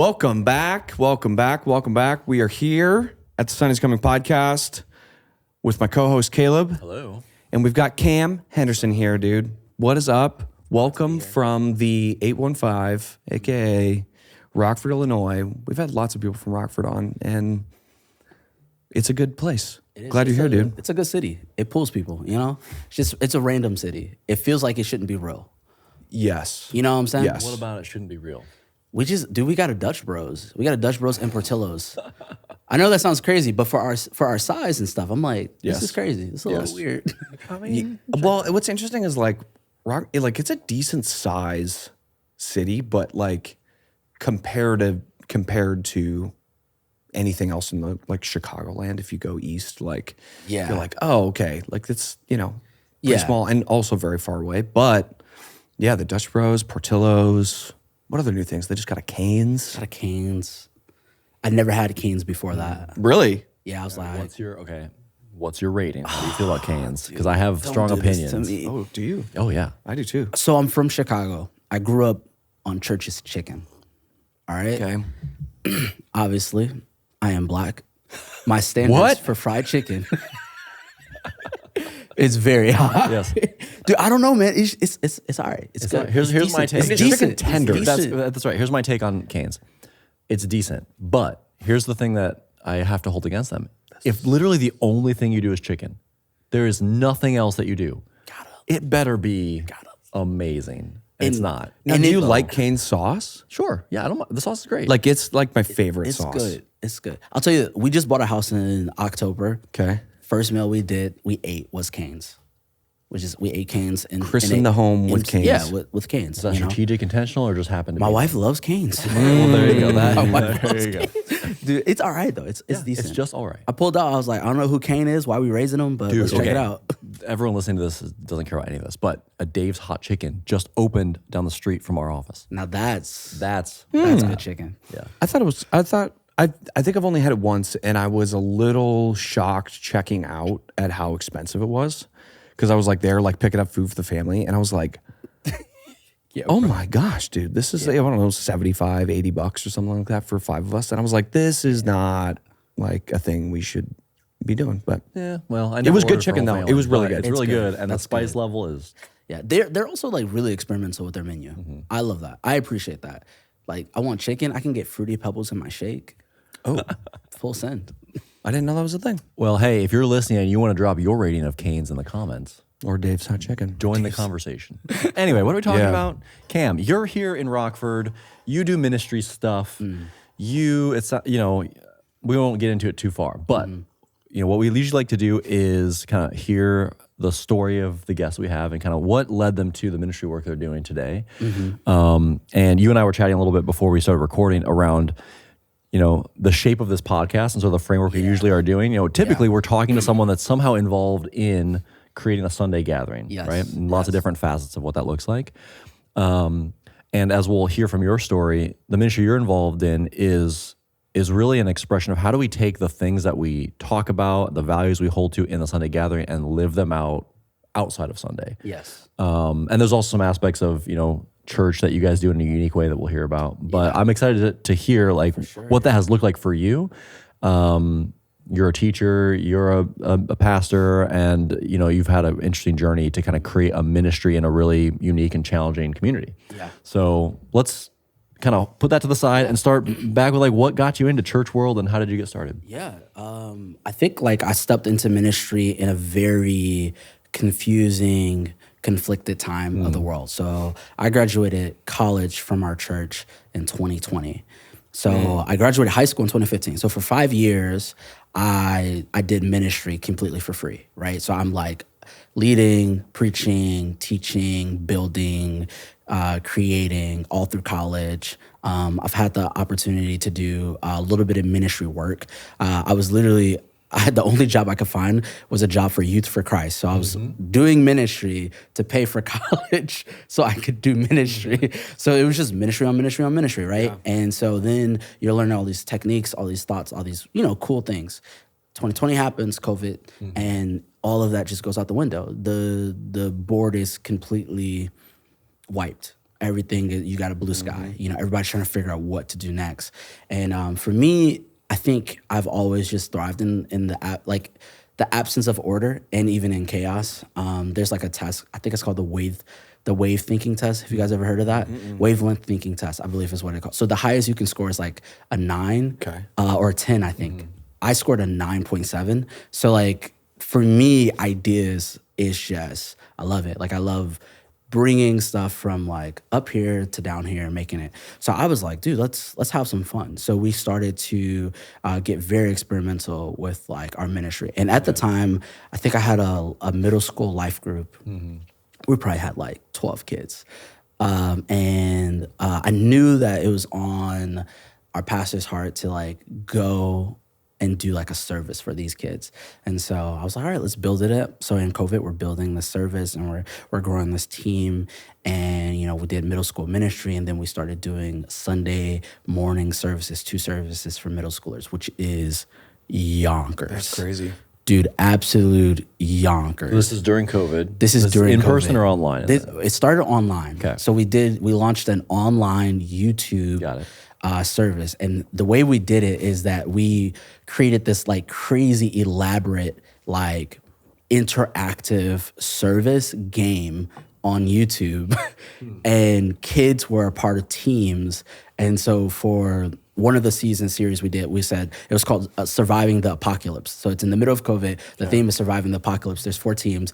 Welcome back. We are here at the Sun is Coming podcast with my co-host Caleb. Hello. And we've got Cam Henderson here, dude. What is up? Welcome from the 815, aka Rockford, Illinois. We've had lots of people from Rockford on, and it's a good place. Glad you're here, dude. It's a good city. It pulls people, you know? It's a random city. It feels like it shouldn't be real. Yes. You know what I'm saying? Yes. What about it shouldn't be real? We got a Dutch Bros. We got a Dutch Bros and Portillo's. I know that sounds crazy, but for our size and stuff, I'm like, this is crazy. This is a little weird. I mean, Well, what's interesting is like it's a decent size city, but like compared to anything else in the like Chicagoland, if you go east, like you're like, oh, okay, like it's pretty small and also very far away. But yeah, the Dutch Bros, Portillo's. What other new things? They just got a Cane's. I never had Cane's before that. Really? Yeah, I was like, What's your rating? How do you feel about Cane's? Because I have strong opinions. Oh, do you? Oh yeah, I do too. so I'm from Chicago. I grew up on Church's Chicken. All right? Okay. Obviously, I am black. My standards for fried chicken is very high. Yes. Dude, I don't know, man. It's all right. It's good. Here's my take. It's decent. Tender. It's decent. That's right. Here's my take on Cane's. It's decent, but here's the thing that I have to hold against them. If literally the only thing you do is chicken, there is nothing else that you do. It better be amazing. And it's not. Now, do you like Cane's sauce? Sure. Yeah, I don't. The sauce is great. Like it's like my favorite It's sauce. good. It's good. I'll tell you, we just bought a house in October. Okay. First meal we ate was Cane's. We ate Cane's and Christen the home with Cane's. Yeah, with Cane's. is that strategic, intentional, or just happened to My be? wife loves Cane's. Well, there you go. My wife There loves you go. Cane's. Dude, it's all right though. It's decent. It's just all right. I pulled out. I was like, I don't know who Kane is, why we raising him, but let's check it out. Everyone listening to this doesn't care about any of this, but a Dave's Hot Chicken just opened down the street from our office. Now that's good chicken. Yeah. I think I've only had it once, and I was a little shocked checking out at how expensive it was, because I was like there, like picking up food for the family, and I was like, oh my gosh, dude, this is I don't know, $75, $80 or something like that for 5 of us, and I was like, this is not like a thing we should be doing. But Yeah, well, it was good chicken though. It was really good. It's really good, and the spice level is. Yeah, they're also like really experimental with their menu. I love that. I appreciate that. Like, I want chicken. I can get Fruity Pebbles in my shake. Oh, Full send. I didn't know that was a thing. Well, hey, if you're listening and you want to drop your rating of Cane's in the comments, Or Dave's Hot Chicken. join the conversation. Anyway, what are we talking about? Cam, you're here in Rockford. You do ministry stuff. We won't get into it too far, but what we usually like to do is kind of hear the story of the guests we have and kind of what led them to the ministry work they're doing today. And you and I were chatting a little bit before we started recording around the shape of this podcast and sort of the framework we usually are doing. Typically we're talking to someone that's somehow involved in creating a Sunday gathering, right? And lots of different facets of what that looks like. And as we'll hear from your story, the ministry you're involved in is really an expression of how do we take the things that we talk about, the values we hold to in the Sunday gathering, and live them out outside of Sunday. Yes. And there's also some aspects of, church that you guys do in a unique way that we'll hear about. But I'm excited to hear what that has looked like for you. You're a teacher, you're a pastor, and you've had an interesting journey to kind of create a ministry in a really unique and challenging community. Yeah. So let's kind of put that to the side and start back with what got you into church world and how did you get started? Yeah. I think I stepped into ministry in a very confusing, conflicted time of the world. So I graduated college from our church in 2020. So I graduated high school in 2015. So for 5 years, I did ministry completely for free, right? So I'm leading, preaching, teaching, building, creating all through college. I've had the opportunity to do a little bit of ministry work. I had the only job I could find was a job for Youth for Christ. So I was doing ministry to pay for college so I could do ministry. So it was just ministry on ministry on ministry, right? Yeah. And so then you're learning all these techniques, all these thoughts, all these, cool things. 2020 happens, COVID, and all of that just goes out the window. The board is completely wiped. everything, you got a blue sky. You know, everybody's trying to figure out what to do next. And for me, I think I've always just thrived in the absence of order and even in chaos. There's like a test, I think it's called the wave thinking test. Have you guys ever heard of that? Wavelength thinking test, I believe is what it's called. So the highest you can score is like a 9 or a 10, I think. I scored a 9.7. So like for me, ideas is just, I love it. Like I love bringing stuff from like up here to down here and making it. So I was like, dude, let's have some fun. So we started to get very experimental with like our ministry. And at the time, I think I had a middle school life group. We probably had like 12 kids. And I knew that it was on our pastor's heart to like go and do like a service for these kids. And so I was like, all right, let's build it up. So in COVID, we're building the service and we're growing this team. And, you know, we did middle school ministry, and then we started doing Sunday morning services, 2 services for middle schoolers, which is yonkers. That's crazy. Dude, absolute yonkers. This is during COVID. This is during in COVID. person or online? It started online. Okay. So we launched an online YouTube service. And the way we did it is that we created this like crazy elaborate like interactive service game on YouTube. And kids were a part of teams. And so for one of the season series we said it was called Surviving the Apocalypse. So it's in the middle of COVID. The theme is Surviving the Apocalypse. There's 4 teams.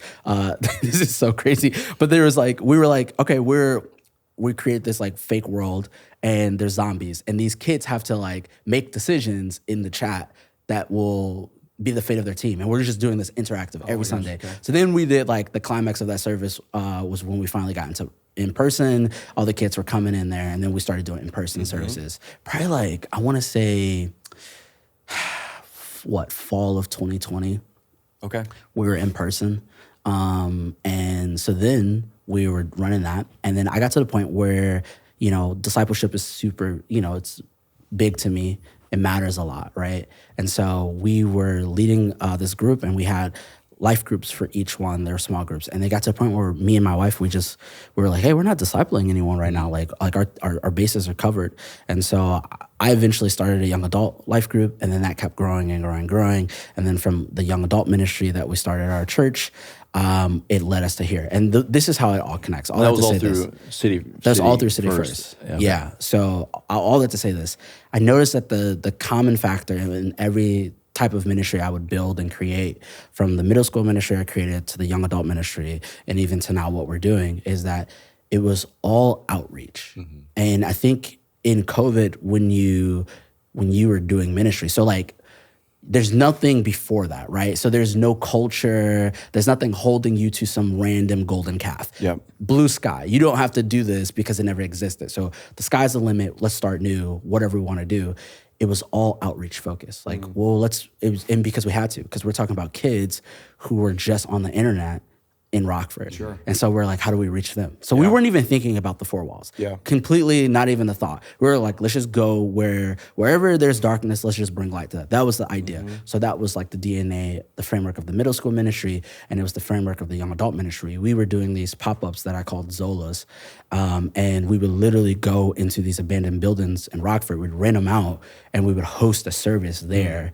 This is so crazy. But there was like, we were like, okay, we create this like fake world and there's zombies. And these kids have to like make decisions in the chat that will be the fate of their team. And we're just doing this interactive every Sunday. Okay. So then we did like the climax of that service was when we finally got into in person. All the kids were coming in there, and then we started doing in-person services. Probably like, I want to say, fall of 2020. Okay. We were in person. And so then we were running that. And then I got to the point where, you know, discipleship is super, you know, it's big to me. It matters a lot, right? And so we were leading this group, and we had life groups for each one. They were small groups, and they got to a point where me and my wife, we were like, hey, we're not discipling anyone right now. Like our bases are covered. And so I eventually started a young adult life group, and then that kept growing and growing and growing. And then from the young adult ministry that we started at our church, it led us to here. And this is how it all connects. That was all through City. That's all through City First. Yeah. So all that to say this, I noticed that the common factor in every type of ministry I would build and create, from the middle school ministry I created to the young adult ministry, and even to now what we're doing, is that it was all outreach. And I think in COVID, when you were doing ministry, so like, there's nothing before that, right? So there's no culture. There's nothing holding you to some random golden calf. Yep. Blue sky. You don't have to do this because it never existed. So the sky's the limit. Let's start new, whatever we want to do. It was all outreach focused. Like, and because we had to, because we're talking about kids who were just on the internet in Rockford. Sure. And so we're like, how do we reach them? So we weren't even thinking about the 4 walls. Yeah. Completely not even the thought. We were like, let's just go wherever there's darkness, let's just bring light to that. That was the idea. So that was like the DNA, the framework of the middle school ministry, and it was the framework of the young adult ministry. We were doing these pop-ups that I called Zolas. And we would literally go into these abandoned buildings in Rockford. We'd rent them out, and we would host a service there,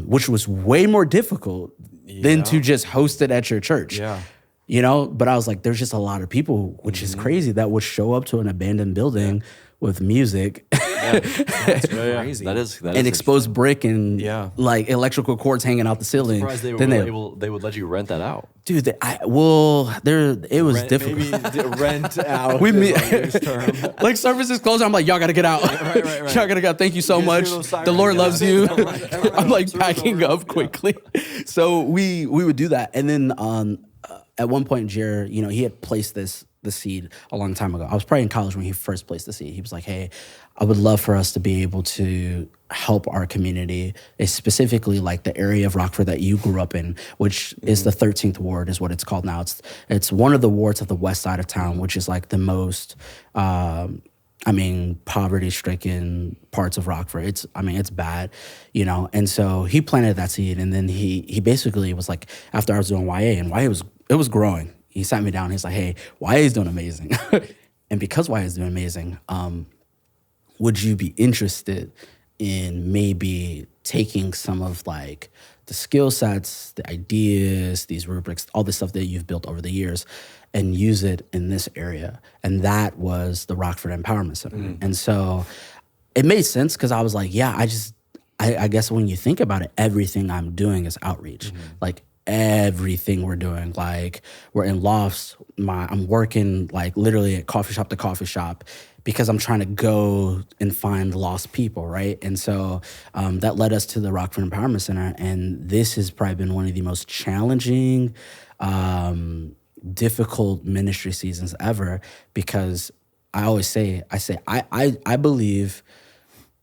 which was way more difficult than to just host it at your church. Yeah. You know, but I was like, there's just a lot of people, which is crazy, that would show up to an abandoned building with music. That's crazy. That is and exposed brick and like electrical cords hanging out the ceiling. I'm surprised they would let you rent that out. Dude, it was difficult. Rent out. We meet term. like services closed. I'm like, y'all gotta get out. Right. Y'all gotta go. Thank you so much. The Lord loves you. I'm like packing up quickly. So we would do that, and then at one point, Jer, you know, he had placed the seed a long time ago. I was probably in college when he first placed the seed. He was like, hey, I would love for us to be able to help our community, specifically like the area of Rockford that you grew up in, which is the 13th ward is what it's called now. It's one of the wards of the west side of town, which is like the most, poverty-stricken parts of Rockford. It's bad, you know? And so he planted that seed, and then he basically was like, after I was doing YA, and YA it was growing. He sat me down. He's like, hey, YA is doing amazing. And because Y is doing amazing, would you be interested in maybe taking some of like the skill sets, the ideas, these rubrics, all the stuff that you've built over the years and use it in this area? And that was the Rockford Empowerment Center. And so it made sense because I was like, yeah, I guess when you think about it, everything I'm doing is outreach. Like everything we're doing, like we're in lofts, I'm working like literally at coffee shop to coffee shop because I'm trying to go and find lost people, right? And so that led us to the Rockford Empowerment Center. And this has probably been one of the most challenging, difficult ministry seasons ever, because I always say, I believe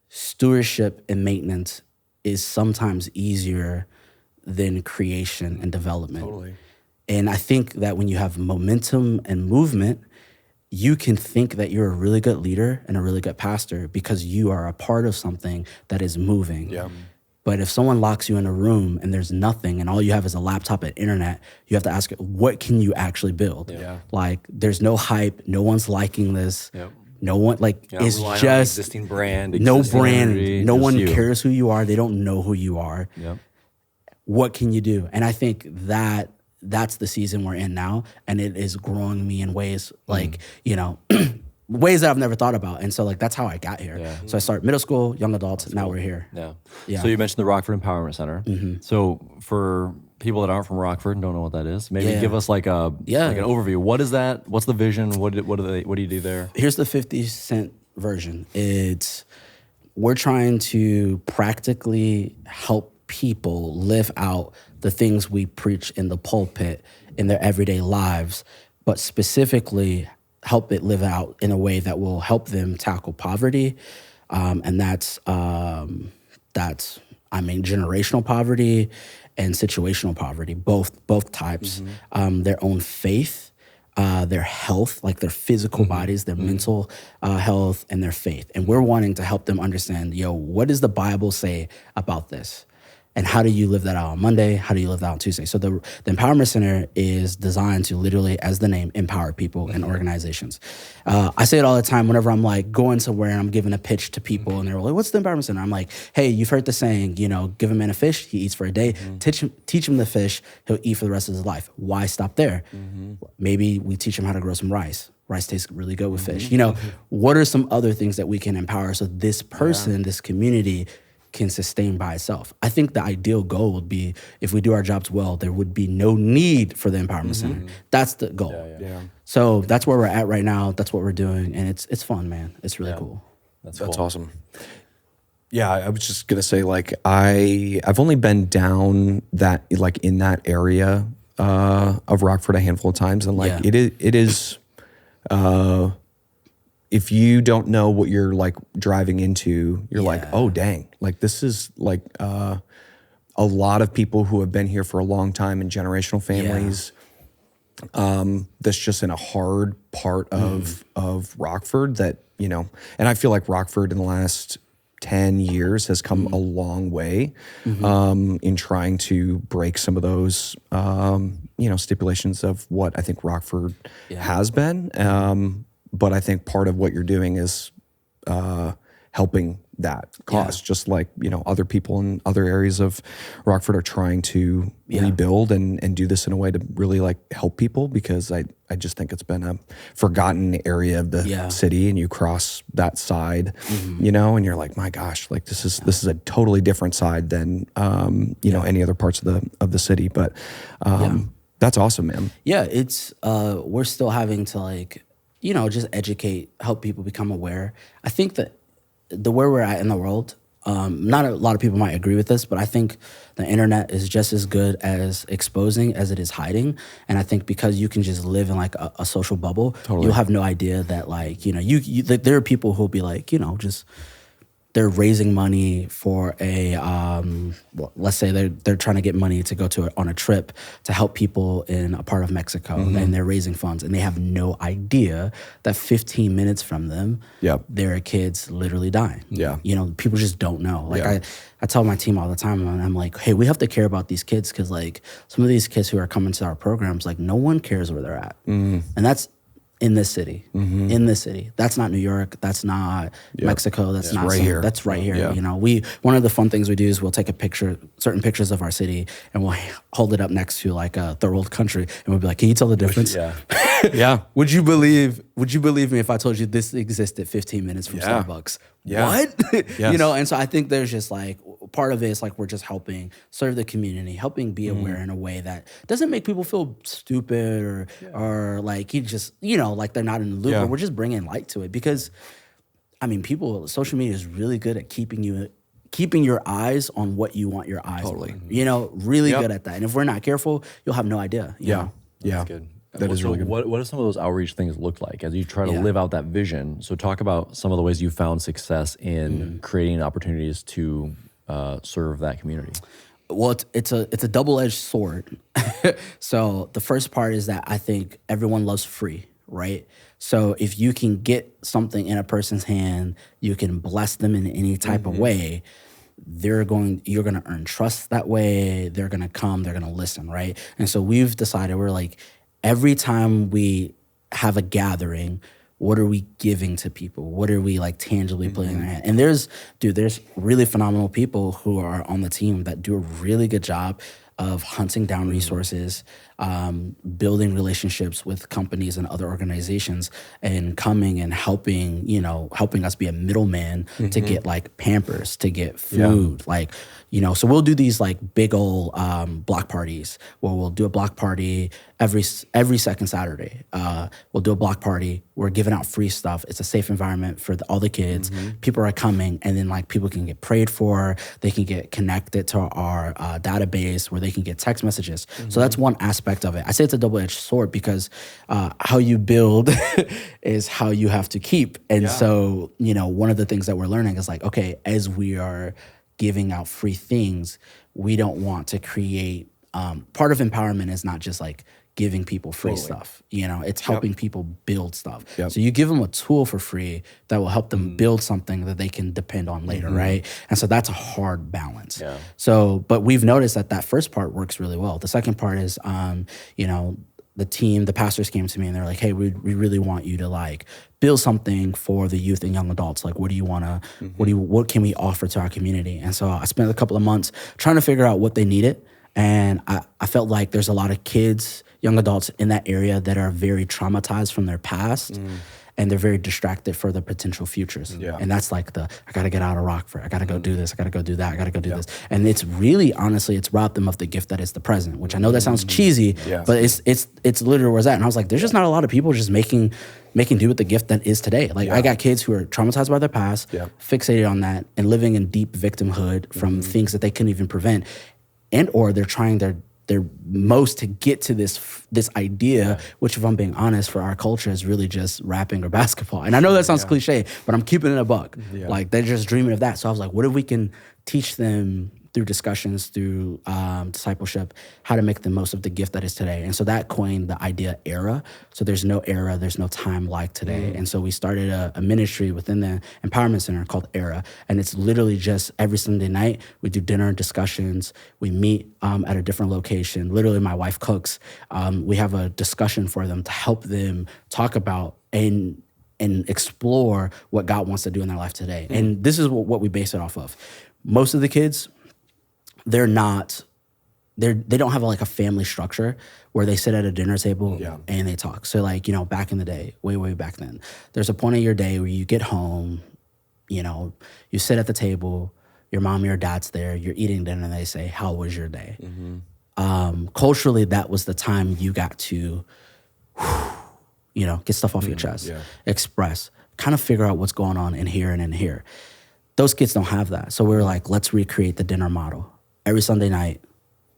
stewardship and maintenance is sometimes easier than creation and development. Totally. And I think that when you have momentum and movement, you can think that you're a really good leader and a really good pastor because you are a part of something that is moving. Yeah. But if someone locks you in a room and there's nothing and all you have is a laptop and internet, you have to ask, what can you actually build? Yeah. Like, there's no hype. No one's liking this. Yep. No one, like, You're not it's relying on just existing brand, no existing brand. energy, No just one you. cares who you are. They don't know who you are. Yep. What can you do? And I think that that's the season we're in now, and it is growing me in ways like, you know, ways that I've never thought about. And so like that's how I got here. Yeah. So I started middle school, young adults, now we're here. Yeah. Yeah. So you mentioned the Rockford Empowerment Center. So for people that aren't from Rockford and don't know what that is, maybe Yeah. give us like a Yeah. like an overview. What is that? What's the vision? What do you do there? Here's the 50-cent version. We're trying to practically help people live out the things we preach in the pulpit in their everyday lives, but specifically help it live out in a way that will help them tackle poverty. And that's generational poverty and situational poverty, both types. Their own faith, their health, like their physical bodies, their mental health, and their faith. And we're wanting to help them understand, what does the Bible say about this? And how do you live that out on Monday? How do you live that out on Tuesday? So the Empowerment Center is designed to literally, as the name, empower people and organizations. I say it all the time whenever I'm like going somewhere and I'm giving a pitch to people and they're like, what's the Empowerment Center? I'm like, hey, you've heard the saying, give a man a fish, he eats for a day. Teach him the fish, he'll eat for the rest of his life. Why stop there? Maybe we teach him how to grow some rice. Rice tastes really good with fish. What are some other things that we can empower so this person, this community can sustain by itself? I think the ideal goal would be if we do our jobs well, there would be no need for the Empowerment Center. That's the goal. Yeah. So that's where we're at right now. That's what we're doing. And it's fun, man. It's really cool. That's That's cool. awesome. Yeah, I was just gonna say, like, I've only been down that, like, in that area of Rockford a handful of times, and like it is if you don't know what you're like driving into, you're like, oh dang, like this is like a lot of people who have been here for a long time in generational families. That's just in a hard part of Rockford that, and I feel like Rockford in the last 10 years has come a long way in trying to break some of those, stipulations of what I think Rockford has been. But I think part of what you're doing is helping that cause, just like, other people in other areas of Rockford are trying to rebuild and do this in a way to really like help people, because I just think it's been a forgotten area of the city, and you cross that side, and you're like, my gosh, like this is a totally different side than, any other parts of the city. But that's awesome, man. Yeah, it's, we're still having to like, just educate, help people become aware. I think that where we're at in the world, not a lot of people might agree with this, but I think the internet is just as good as exposing as it is hiding. And I think because you can just live in like a social bubble, you'll have no idea that like, there are people who'll be like, just they're raising money for a, let's say they're trying to get money to go on a trip to help people in a part of Mexico, and they're raising funds, and they have no idea that 15 minutes from them, there are kids literally dying. People just don't know. Like I tell my team all the time, and I'm like, hey, we have to care about these kids, because like some of these kids who are coming to our programs, like no one cares where they're at, and in this city, in this city. That's not New York. That's not Mexico. That's not right here. That's right here. Yeah. You know, one of the fun things we do is we'll take certain pictures of our city, and we'll hold it up next to like a third world country, and we'll be like, "Can you tell the difference?" Yeah. Would you believe me if I told you this existed 15 minutes from Starbucks? Yeah. What? Yes. You know, and so I think there's just like part of it is like we're just helping serve the community, helping be aware in a way that doesn't make people feel stupid or like you just, you know, like they're not in the loop. Yeah. But we're just bringing light to it because, I mean, social media is really good at keeping your eyes on what you want your eyes on. You know, really good at that. And if we're not careful, you'll have no idea. You know? Yeah. That's good. That is really good. What do some of those outreach things look like as you try to live out that vision? So talk about some of the ways you found success in creating opportunities to serve that community. Well, it's a double-edged sword. So the first part is that I think everyone loves free, right? So if you can get something in a person's hand, you can bless them in any type of way. You're gonna earn trust that way. They're gonna come. They're gonna listen, right? And so we've decided we're like, every time we have a gathering, what are we giving to people? What are we like tangibly putting in their hand? And there's really phenomenal people who are on the team that do a really good job of hunting down resources, building relationships with companies and other organizations, and coming and helping us be a middleman to get like Pampers, to get food, like, you know. So we'll do these like big old block parties where we'll do a block party every second Saturday. We'll do a block party. We're giving out free stuff. It's a safe environment for all the kids. People are coming, and then like people can get prayed for. They can get connected to our database where they can get text messages. So that's one aspect of it. I say it's a double-edged sword because how you build is how you have to keep. And so, you know, one of the things that we're learning is like, okay, as we are giving out free things, we don't want to create, part of empowerment is not just like giving people free stuff. You know, it's helping people build stuff. So you give them a tool for free that will help them build something that they can depend on later, right? And so that's a hard balance. So, but we've noticed that first part works really well. The second part is, you know, the pastors came to me and they're like, hey, we really want you to like build something for the youth and young adults. Like, what do you want to, what can we offer to our community? And so I spent a couple of months trying to figure out what they needed. And I felt like there's a lot of kids, young adults in that area that are very traumatized from their past. And they're very distracted for their potential futures. And that's like I got to get out of Rockford. I got to go do this. I got to go do that. I got to go do this. And it's really, honestly, it's robbed them of the gift that is the present, which I know that sounds cheesy, but it's literally where it's at. And I was like, there's just not a lot of people just making do with the gift that is today. Like I got kids who are traumatized by their past, fixated on that, and living in deep victimhood from things that they couldn't even prevent. And or they're trying their most to get to this idea, which, if I'm being honest, for our culture is really just rapping or basketball. And I know that sounds cliche, but I'm keeping it a buck. Like they're just dreaming of that. So I was like, what if we can teach them through discussions, through discipleship, how to make the most of the gift that is today? And so that coined the idea era. So there's no era, there's no time like today. And so we started a ministry within the Empowerment Center called Era. And it's literally just every Sunday night, we do dinner discussions. We meet at a different location. Literally, my wife cooks. We have a discussion for them to help them talk about and explore what God wants to do in their life today. And this is what we base it off of. Most of the kids, they don't have like a family structure where they sit at a dinner table and they talk. So like, you know, back in the day, way back then, there's a point in your day where you get home, you know, you sit at the table, your mom or your dad's there, you're eating dinner, and they say, how was your day? Culturally, that was the time you got to, you know, get stuff off your chest, express, kind of figure out what's going on in here and in here. Those kids don't have that. So we were like, let's recreate the dinner model. Every Sunday night,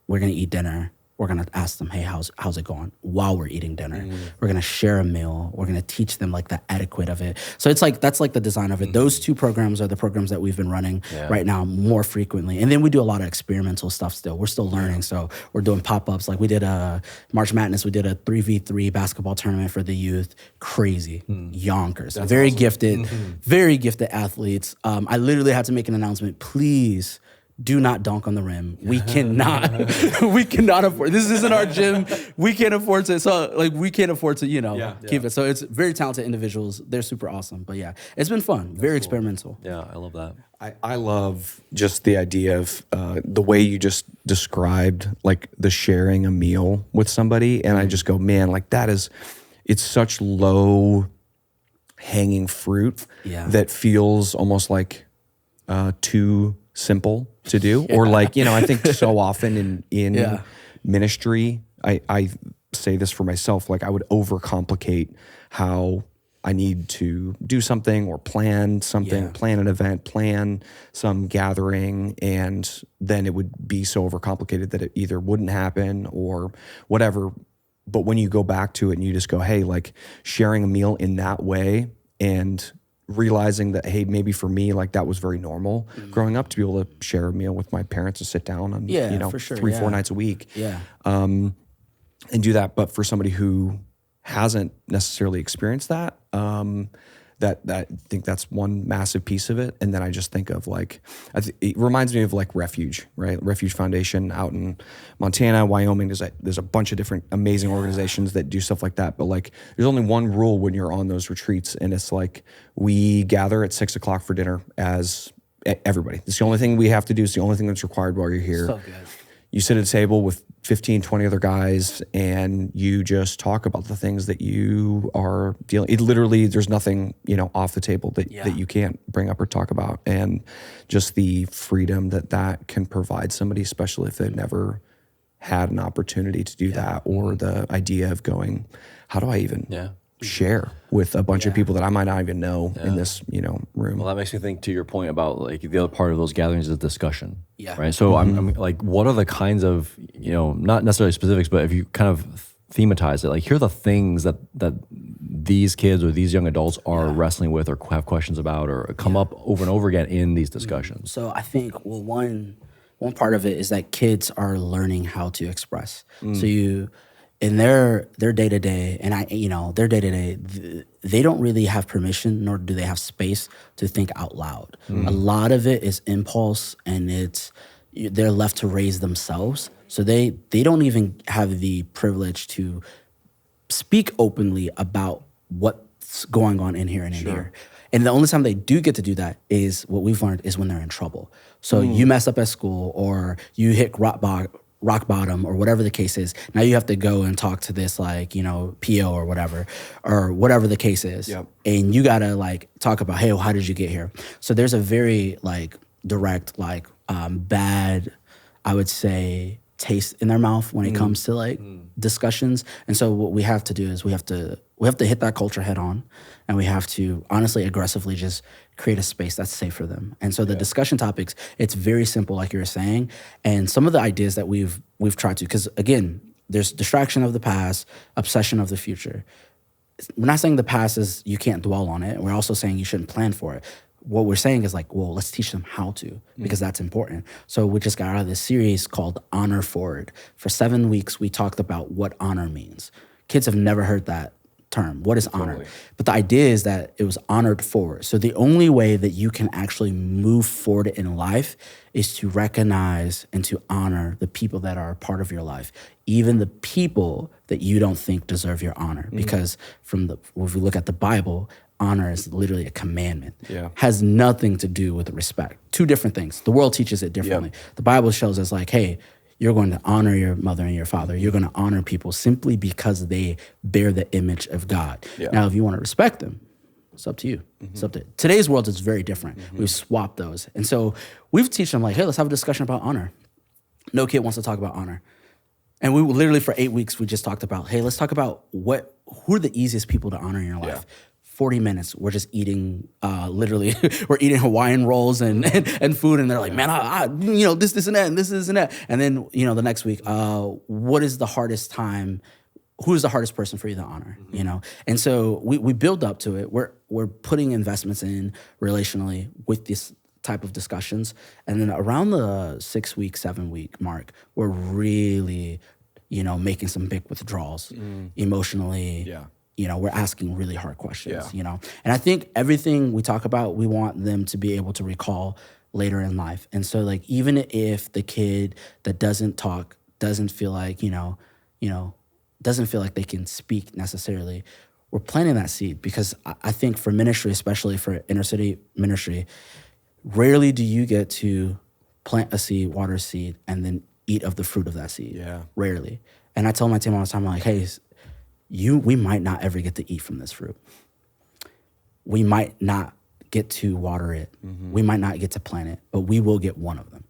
we're gonna eat dinner. We're gonna ask them, hey, how's it going? While we're eating dinner, we're gonna share a meal. We're gonna teach them like the etiquette of it. So it's like, that's like the design of it. Those two programs are the programs that we've been running right now more frequently. And then we do a lot of experimental stuff still. We're still learning. So we're doing pop-ups. Like we did a March Madness. We did a 3v3 basketball tournament for the youth. Crazy. Yonkers. That's very awesome. Very gifted athletes. I literally had to make an announcement. Please do not dunk on the rim. We cannot, we cannot afford, this isn't our gym. We can't afford to, so like we can't afford to, keep it. So it's very talented individuals. They're super awesome. But yeah, it's been fun. Very experimental. Yeah, I love that. I love just the idea of the way you just described like the sharing a meal with somebody. And I just go, man, like it's such low hanging fruit that feels almost like too simple to do. Or like, I think so often in ministry, I say this for myself, like I would overcomplicate how I need to do something or plan something, plan an event, plan some gathering, and then it would be so overcomplicated that it either wouldn't happen or whatever. But when you go back to it and you just go, hey, like sharing a meal in that way and realizing that, hey, maybe for me, like that was very normal growing up to be able to share a meal with my parents to sit down and, for sure, 3-4 nights a week. Yeah. And do that. But for somebody who hasn't necessarily experienced that, that I think that's one massive piece of it. And then I just think of like, it reminds me of like Refuge, right? Refuge Foundation out in Montana, Wyoming. There's a bunch of different amazing organizations that do stuff like that. But like, there's only one rule when you're on those retreats, and it's like we gather at 6 o'clock for dinner as everybody. It's the only thing we have to do. It's the only thing that's required while you're here. So good. You sit at a table with 15, 20 other guys, and you just talk about the things that you are dealing. It literally, there's nothing, off the table that you can't bring up or talk about. And just the freedom that can provide somebody, especially if they've never had an opportunity to do that, or the idea of going, how do I even share with a bunch of people that I might not even know in this, room. Well, that makes me think, to your point about like the other part of those gatherings is discussion. Yeah. Right. So I'm like, what are the kinds of, not necessarily specifics, but if you kind of thematize it, like here are the things that these kids or these young adults are wrestling with or have questions about or come up over and over again in these discussions. So I think, well, one part of it is that kids are learning how to express. So in their day-to-day, and their day-to-day, they don't really have permission, nor do they have space to think out loud. A lot of it is impulse, and they're left to raise themselves. So they don't even have the privilege to speak openly about what's going on in here and in here. And the only time they do get to do that is, what we've learned, is when they're in trouble. So you mess up at school, or you hit rock bottom, or whatever the case is. Now you have to go and talk to this PO or whatever the case is. Yep. And you gotta talk about, hey, well, how did you get here? So there's a very direct, bad, I would say, taste in their mouth when it comes to discussions. And so what we have to do is we have to hit that culture head on, and we have to honestly aggressively just create a space that's safe for them. And so the discussion topics, it's very simple, like you were saying. And some of the ideas that we've tried to, because again, there's distraction of the past, obsession of the future. We're not saying the past is, you can't dwell on it. We're also saying you shouldn't plan for it. What we're saying is well, let's teach them how to, because that's important. So we just got out of this series called Honor Forward. For 7 weeks, we talked about what honor means. Kids have never heard that term. What is honor? But the idea is that it was honored forward. So the only way that you can actually move forward in life is to recognize and to honor the people that are a part of your life, even the people that you don't think deserve your honor. Because if we look at the Bible, honor is literally a commandment. Has nothing to do with respect. Two different things. The world teaches it differently. The Bible shows us hey, you're going to honor your mother and your father. You're going to honor people simply because they bear the image of God. Now, if you want to respect them, it's up to you. It's up to today's world is very different. We've swapped those. And so we've teach them hey, let's have a discussion about honor. No kid wants to talk about honor. And we literally for 8 weeks, we just talked about, hey, let's talk about who are the easiest people to honor in your life. 40 minutes, we're just eating, literally, we're eating Hawaiian rolls and food, and they're like, man, I this and that, and this and that. And then, the next week, what is the hardest time? Who is the hardest person for you to honor? And so we build up to it. We're putting investments in relationally with this type of discussions. And then around the 6 week, 7 week mark, we're really, making some big withdrawals emotionally. We're asking really hard questions, And I think everything we talk about, we want them to be able to recall later in life. And so like even if the kid that doesn't talk doesn't feel like, doesn't feel like they can speak necessarily, we're planting that seed because I think for ministry, especially for inner city ministry, rarely do you get to plant a seed, water a seed, and then eat of the fruit of that seed. Yeah. Rarely. And I tell my team all the time, I'm like, hey, we might not ever get to eat from this fruit. We might not get to water it. We might not get to plant it, but we will get one of them.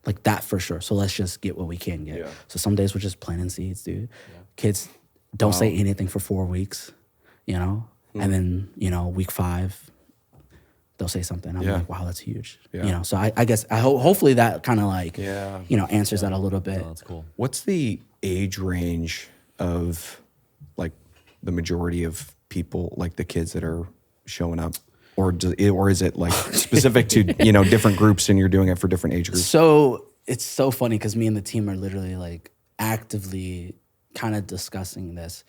Like that for sure. So let's just get what we can get. Yeah. So some days we're just planting seeds, dude. Kids don't say anything for 4 weeks, and then, week 5, they'll say something. I'm like, wow, that's huge. Yeah. So I guess hopefully that kind of like, Yeah. Answers that a little bit. Oh, that's cool. What's the age range of like the majority of people, like the kids that are showing up? Or is it like specific to, different groups and you're doing it for different age groups? So it's so funny because me and the team are literally like actively kind of discussing this.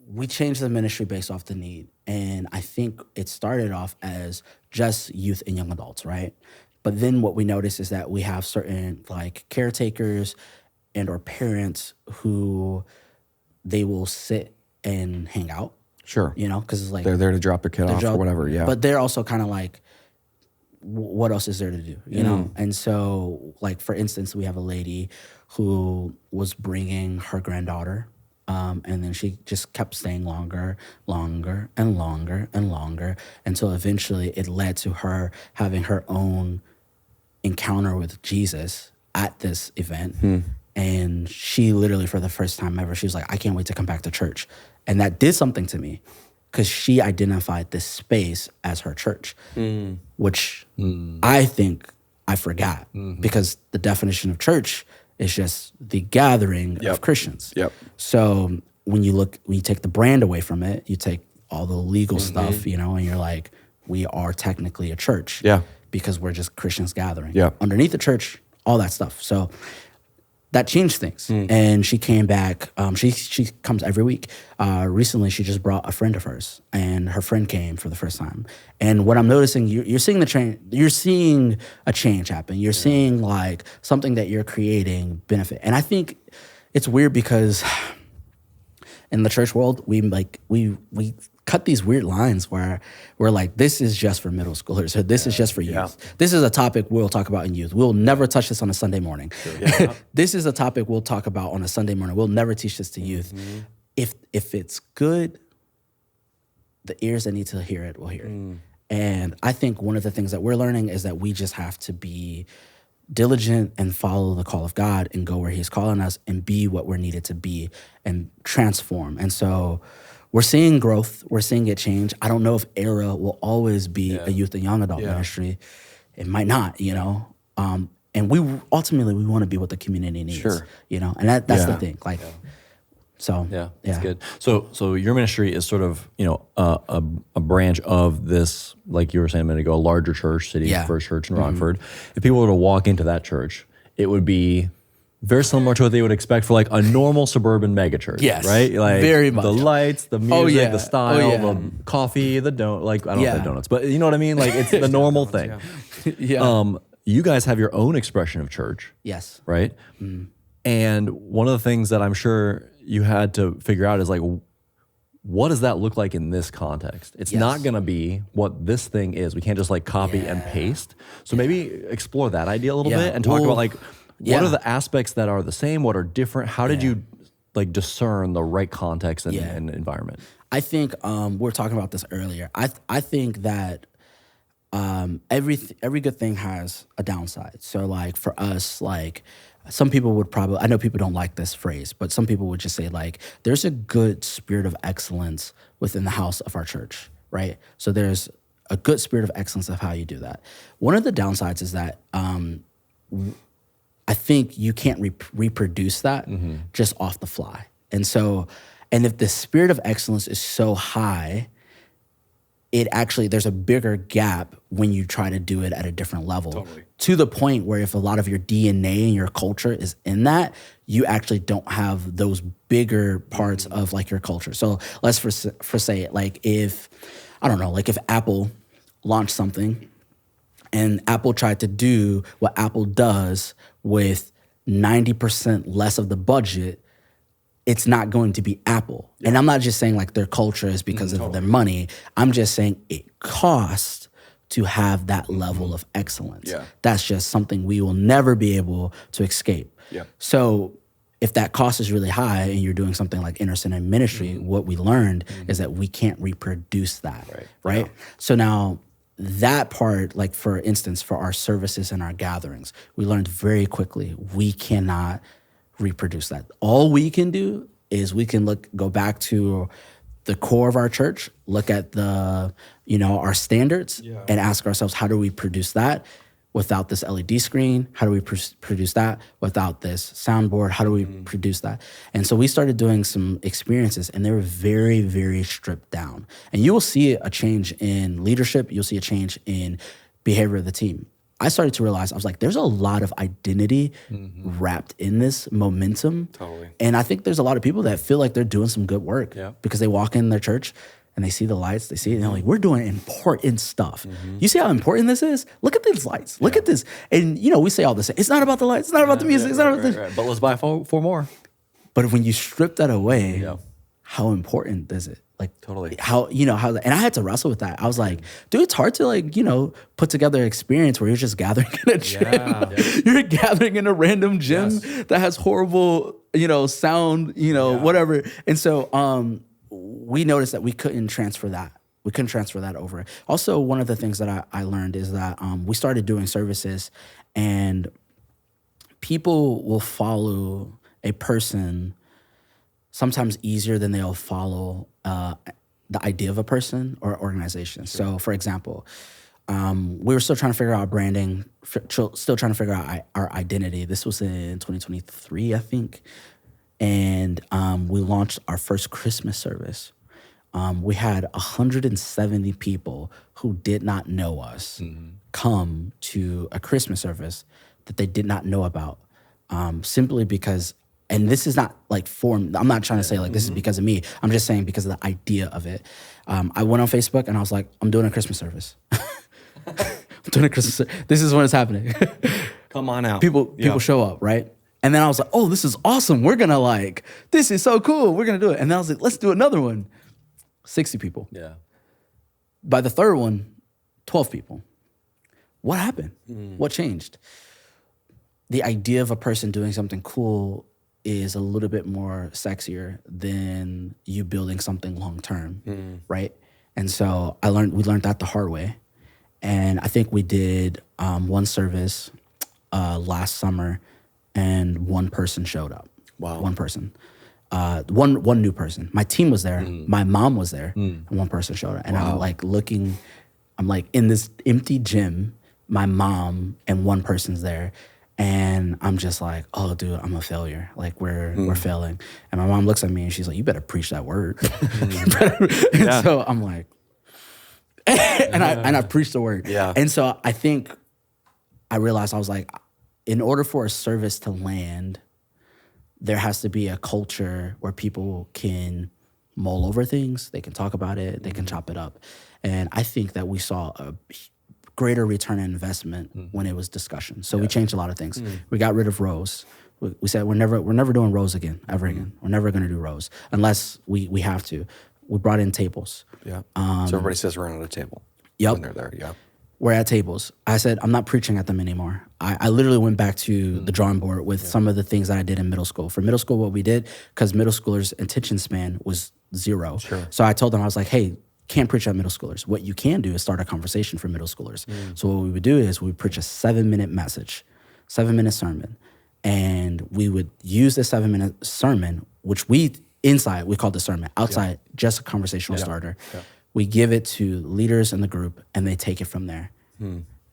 We changed the ministry based off the need. And I think it started off as just youth and young adults, right? But then what we noticed is that we have certain like caretakers and or parents who they will sit and hang out. Sure. Because it's like They're there to drop their kid off or whatever, yeah. But they're also kind of like, what else is there to do, you know? And so, like, for instance, we have a lady who was bringing her granddaughter, and then she just kept staying longer and longer until eventually it led to her having her own encounter with Jesus at this event. And she literally, for the first time ever, she was like, I can't wait to come back to church. And that did something to me because she identified this space as her church, which I think I forgot because the definition of church is just the gathering of Christians. Yep. So when you take the brand away from it, you take all the legal stuff, and you're like, we are technically a church. Yeah. Because we're just Christians gathering. Yeah. Underneath the church, all that stuff. So that changed things. And she came back. She comes every week. Recently, she just brought a friend of hers, and her friend came for the first time. And what I'm noticing, you're seeing the change. You're seeing a change happen. You're seeing like something that you're creating benefit. And I think it's weird because in the church world, we cut these weird lines where we're like, this is just for middle schoolers, or this is just for youth. Yeah. This is a topic we'll talk about in youth. We'll never touch this on a Sunday morning. Yeah. This is a topic we'll talk about on a Sunday morning. We'll never teach this to youth. If it's good, the ears that need to hear it will hear it. And I think one of the things that we're learning is that we just have to be diligent and follow the call of God and go where he's calling us and be what we're needed to be and transform. And so we're seeing growth. We're seeing it change. I don't know if ERA will always be a youth and young adult ministry. It might not, and we ultimately want to be what the community needs, Sure. and that's the thing. Like, so that's good. So your ministry is sort of a branch of this, like you were saying a minute ago, a larger church, City First Church in Rockford. If people were to walk into that church, it would be very similar to what they would expect for like a normal suburban megachurch. Yes, right? Like very much. the lights, the music, the style, yeah. the coffee, the donut. Like I don't know if they're donuts, but you know what I mean. Like it's the normal thing. You guys have your own expression of church. Yes. Right. And one of the things that I'm sure you had to figure out is like, what does that look like in this context? It's not going to be what this thing is. We can't just like copy and paste. So maybe explore that idea a little bit and talk about like, what are the aspects that are the same? What are different? How did you like discern the right context and environment? I think we were talking about this earlier. I think that every good thing has a downside. So like for us, like some people would probably, I know people don't like this phrase, but some people would just say like, there's a good spirit of excellence within the house of our church, right? So there's a good spirit of excellence of how you do that. One of the downsides is that I think you can't reproduce that just off the fly. And so, and if the spirit of excellence is so high, it actually, there's a bigger gap when you try to do it at a different level. Totally. To the point where if a lot of your DNA and your culture is in that, you actually don't have those bigger parts of like your culture. So let's for say it, like if, I don't know, like if Apple launched something And Apple tried to do what Apple does with 90% less of the budget. It's not going to be Apple. And I'm not just saying like their culture is because of their money. I'm just saying it costs to have that level of excellence. Yeah. That's just something we will never be able to escape. Yeah. So if that cost is really high and you're doing something like Henderson in ministry, what we learned is that we can't reproduce that, right? Yeah. So now that part, like for instance, for our services and our gatherings, we learned very quickly, we cannot reproduce that. All we can do is we can go back to the core of our church, look at the, our standards and ask ourselves, how do we produce that without this LED screen? How do we produce that without this soundboard? How do we produce that? And so we started doing some experiences, and they were very, very stripped down. And you will see a change in leadership. You'll see a change in behavior of the team. I started to realize, I was like, there's a lot of identity wrapped in this momentum. Totally. And I think there's a lot of people that feel like they're doing some good work because they walk in their church and they see the lights, they see it, and they're like, we're doing important stuff. You see how important this is? Look at these lights. Look at this. And, we say all this. It's not about the lights. It's not about the music. It's not about the... But let's buy four more. But when you strip that away, how important is it? Like, totally. How, and I had to wrestle with that. I was like, dude, it's hard to put together an experience where you're just gathering in a gym. You're gathering in a random gym that has horrible, sound, whatever. And so we noticed that we couldn't transfer that. We couldn't transfer that over. Also, one of the things that I learned is that we started doing services, and people will follow a person sometimes easier than they'll follow the idea of a person or organization. So, for example, we were still trying to figure out our branding, still trying to figure out our identity. This was in 2023, I think. And we launched our first Christmas service. We had 170 people who did not know us come to a Christmas service that they did not know about, simply because, and this is not like form, I'm not trying to say like this is because of me. I'm just saying because of the idea of it. I went on Facebook and I was like, I'm doing a Christmas service. I'm doing a Christmas service. This is when it's happening. Come on out. People show up, right? And then I was like, oh, this is awesome. We're going to this is so cool. We're going to do it. And then I was like, let's do another one. 60 people. Yeah. By the third one, 12 people. What happened? What changed? The idea of a person doing something cool is a little bit more sexier than you building something long-term, right? And so we learned that the hard way. And I think we did one service last summer, and one person showed up. Wow. One person. One new person. My team was there. My mom was there. And one person showed up. And I'm looking, in this empty gym, my mom and one person's there. And I'm just like, oh, dude, I'm a failure. We're failing. And my mom looks at me and she's like, you better preach that word. And so I'm like, and I preached the word. Yeah. And so I think I realized, I was like, in order for a service to land, there has to be a culture where people can mull over things, they can talk about it, they can chop it up. And I think that we saw a greater return on investment when it was discussion. So we changed a lot of things. We got rid of rows. We said we're never doing rows again, ever again. We're never going to do rows unless we have to. We brought in tables. Yeah. So everybody says we're at a table. Yep. When they're there. Yeah. We're at tables. I said, I'm not preaching at them anymore. I literally went back to the drawing board with some of the things that I did in middle school. For middle school, what we did, because middle schoolers' attention span was 0. Sure. So I told them, I was like, hey, can't preach at middle schoolers. What you can do is start a conversation for middle schoolers. So what we would do is we would preach a 7-minute message, 7-minute sermon. And we would use the 7-minute sermon, which inside, we called the sermon. Outside, just a conversational starter. Yeah. We give it to leaders in the group, and they take it from there.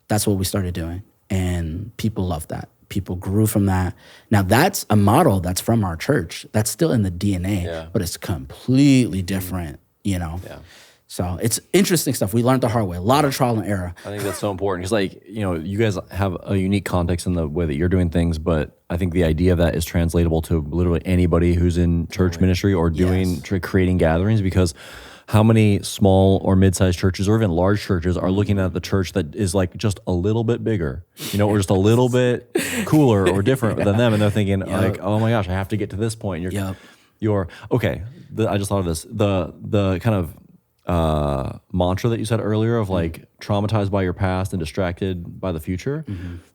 That's what we started doing, and people loved that. People grew from that. Now, that's a model that's from our church. That's still in the DNA, but it's completely different, Yeah. So it's interesting stuff. We learned the hard way. A lot of trial and error. I think that's so important because, you guys have a unique context in the way that you're doing things, but I think the idea of that is translatable to literally anybody who's in church ministry or doing creating gatherings, because how many small or mid-sized churches or even large churches are looking at the church that is like just a little bit bigger, or just a little bit cooler or different than them, and they're thinking like, oh my gosh, I have to get to this point. You're okay. I just thought of this. The kind of mantra that you said earlier of like traumatized by your past and distracted by the future,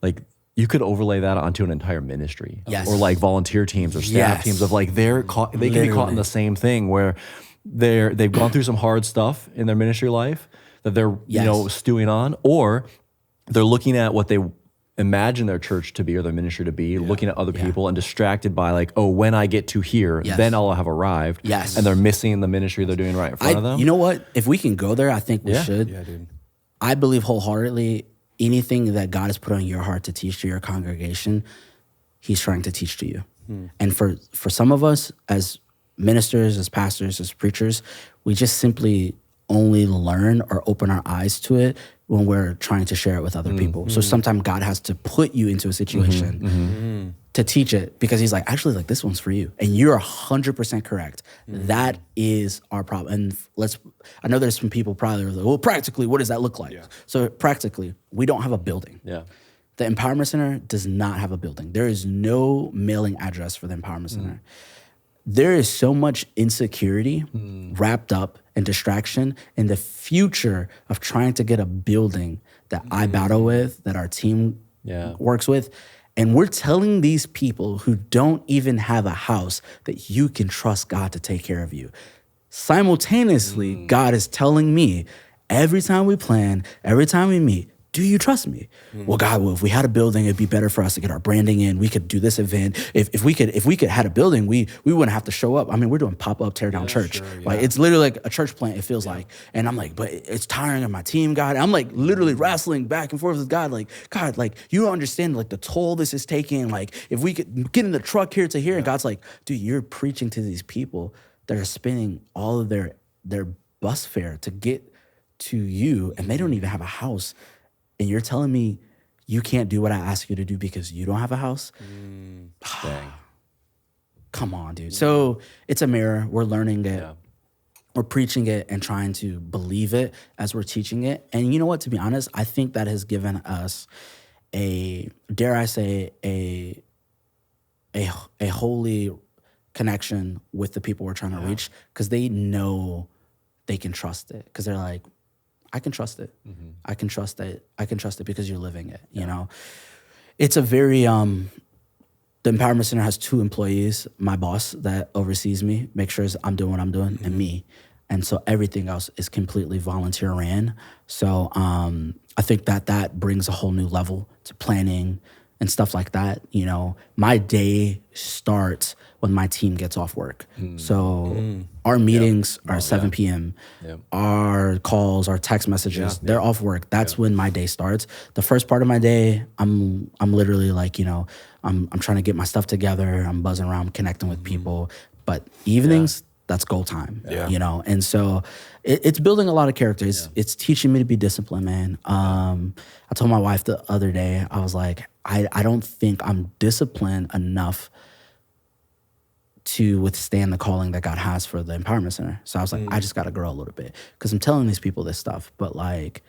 like you could overlay that onto an entire ministry, or like volunteer teams or staff teams of like they can be caught in the same thing where they've gone through some hard stuff in their ministry life that they're stewing on, or they're looking at what they imagine their church to be or their ministry to be, looking at other people and distracted by like, oh, when I get to here, then I'll have arrived. And they're missing the ministry they're doing right in front of them. You know what? If we can go there, I think we should. Yeah, dude. I believe wholeheartedly anything that God has put on your heart to teach to your congregation, he's trying to teach to you. And for some of us as ministers, as pastors, as preachers, we just simply only learn or open our eyes to it when we're trying to share it with other people. So sometimes God has to put you into a situation to teach it because he's like, actually, like this one's for you. And you're 100% correct. That is our problem. And I know there's some people probably are like, well, practically, what does that look like? So practically, we don't have a building. The Empowerment Center does not have a building. There is no mailing address for the Empowerment Center. There is so much insecurity wrapped up and distraction in the future of trying to get a building that I battle with, that our team works with. And we're telling these people who don't even have a house that you can trust God to take care of you. Simultaneously, God is telling me every time we plan, every time we meet, do you trust me? Well, God, if we had a building, it'd be better for us to get our branding in. We could do this event. If we could had a building, we wouldn't have to show up. I mean, we're doing pop-up, tear down church. Like it's literally like a church plant, it feels like. And I'm like, but it's tiring of my team, God. And I'm like literally wrestling back and forth with God, God, you don't understand like the toll this is taking. Like if we could get in the truck here to here, and God's like, dude, you're preaching to these people that are spending all of their bus fare to get to you, and they don't even have a house. And you're telling me you can't do what I ask you to do because you don't have a house? Dang. Come on, dude. So it's a mirror. We're learning it. We're preaching it and trying to believe it as we're teaching it. And you know what? To be honest, I think that has given us dare I say, a holy connection with the people we're trying to reach, because they know they can trust it. Because they're like, I can trust it. I can trust it. I can trust it because you're living it, you know? It's a very, the Empowerment Center has 2 employees, my boss that oversees me, makes sure I'm doing what I'm doing, and me. And so everything else is completely volunteer ran. So I think that brings a whole new level to planning and stuff like that. You know, my day starts when my team gets off work. So our meetings are 7 p.m. Our calls, our text messages, they're off work. That's when my day starts. The first part of my day, I'm literally like, you know, I'm trying to get my stuff together. I'm buzzing around, connecting with people. But evenings, that's goal time, you know? And so it's building a lot of characters. It's teaching me to be disciplined, man. I told my wife the other day, I was like, I don't think I'm disciplined enough to withstand the calling that God has for the Empowerment Center. So I was like, I just got to grow a little bit, because I'm telling these people this stuff, but like,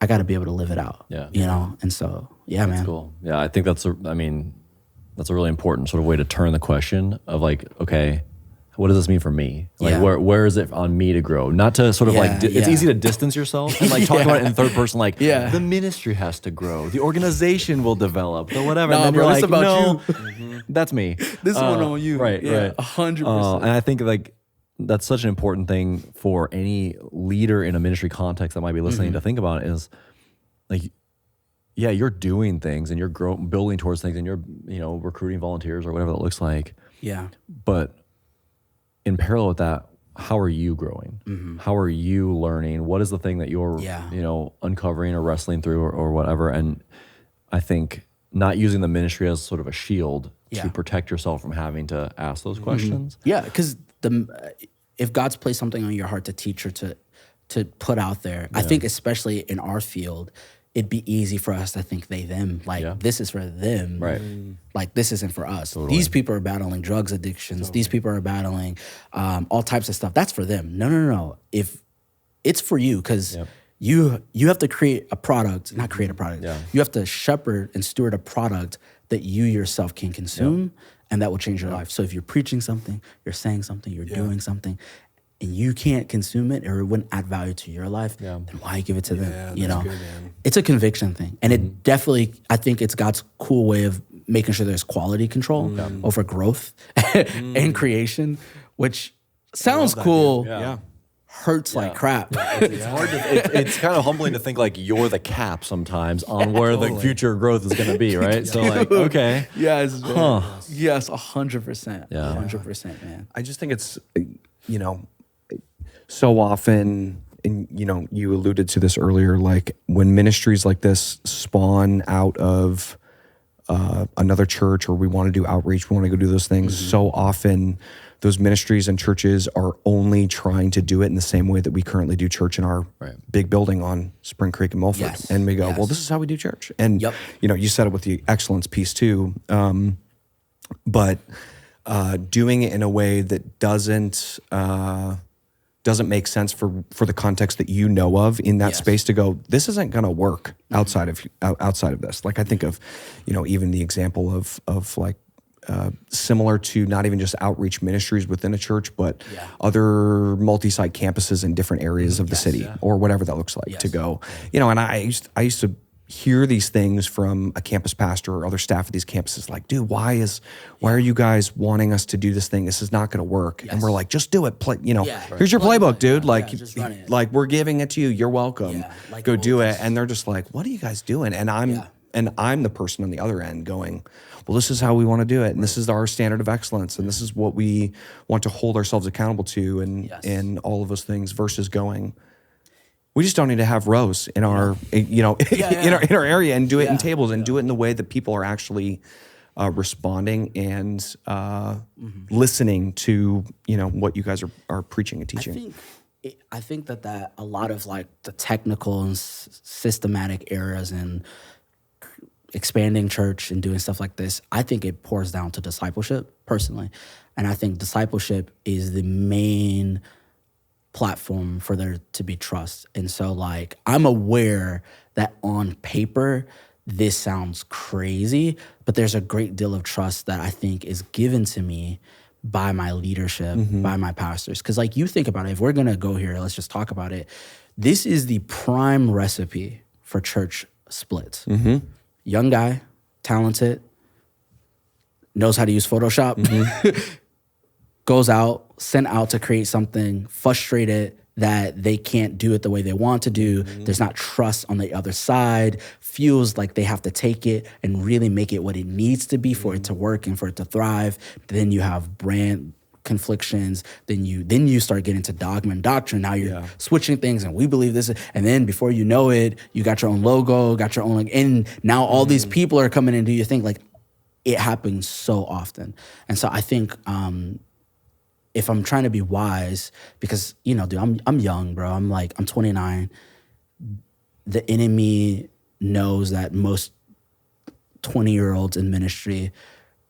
I got to be able to live it out, you know? And so, man. That's cool. Yeah, I think that's a really important sort of way to turn the question of like, okay, what does this mean for me? Like, where is it on me to grow? Not to sort of it's easy to distance yourself and like talk about it in third person, like the ministry has to grow, the organization will develop, the whatever. No, and then bro, you're it's like, about no, that's me. This one on you. Right, right. 100%. And I think like that's such an important thing for any leader in a ministry context that might be listening to think about is like, you're doing things and you're building towards things and you're, you know, recruiting volunteers or whatever that looks like. But in parallel with that, how are you growing? How are you learning? What is the thing that you're, you know, uncovering or wrestling through or whatever? And I think not using the ministry as sort of a shield to protect yourself from having to ask those questions. Yeah, because if God's placed something on your heart to teach or to put out there, I think especially in our field, it'd be easy for us to think they, them, like this is for them. Right. Like this isn't for us. These people are battling drugs addictions. These people are battling all types of stuff. That's for them. No. If it's for you, because you have to create a product, not create a product. You have to shepherd and steward a product that you yourself can consume and that will change your life. So if you're preaching something, you're saying something, you're doing something, and you can't consume it or it wouldn't add value to your life, then why give it to them? You know, good, it's a conviction thing. And it definitely, I think it's God's cool way of making sure there's quality control over growth and creation, which sounds cool. Hurts like crap. It's hard to, it's kind of humbling to think like you're the cap sometimes on where the future growth is going to be, right? So like, okay. Yes. Yes, 100%. 100%, man. I just think it's, you know, so often, and you know, you alluded to this earlier, like when ministries like this spawn out of another church, or we want to do outreach, we want to go do those things, so often those ministries and churches are only trying to do it in the same way that we currently do church in our big building on Spring Creek and Milford. And we go, well, this is how we do church. And, you know, you said it with the excellence piece too. But doing it in a way that doesn't make sense for the context that you know of in that space, to go, this isn't going to work outside of this. Like I think of, you know, even the example of like, similar to not even just outreach ministries within a church, but other multi-site campuses in different areas of the city, or whatever that looks like, to go, you know. And I used to hear these things from a campus pastor or other staff at these campuses, like, dude, why are you guys wanting us to do this thing? This is not going to work. And we're like, just do it. Play, you know, here's your playbook, dude. Like we're giving it to you. You're welcome. Go do it. And they're just like, what are you guys doing? And I'm the person on the other end going, well, this is how we want to do it, and this is our standard of excellence, and this is what we want to hold ourselves accountable to, and all of those things, versus going, we just don't need to have rows in our, you know, in our area, and do it in tables, and do it in the way that people are actually responding and listening to, you know, what you guys are preaching and teaching. I think that a lot of like the technical and systematic areas and expanding church and doing stuff like this, I think it pours down to discipleship personally. And I think discipleship is the main platform for there to be trust. And so like, I'm aware that on paper, this sounds crazy, but there's a great deal of trust that I think is given to me by my leadership, by my pastors. Because like, you think about it, if we're going to go here, let's just talk about it. This is the prime recipe for church splits. Young guy, talented, knows how to use Photoshop, goes out, sent out to create something, frustrated that they can't do it the way they want to do. There's not trust on the other side, feels like they have to take it and really make it what it needs to be for it to work and for it to thrive. Then you have brand conflictions, then you start getting to dogma and doctrine. Now you're switching things, and we believe this, and then before you know it, you got your own logo, got your own, like, and now all these people are coming in and do your thing. Like, it happens so often. And so I think if I'm trying to be wise, because, you know, dude, I'm young, bro. I'm 29. The enemy knows that most 20-year-olds in ministry,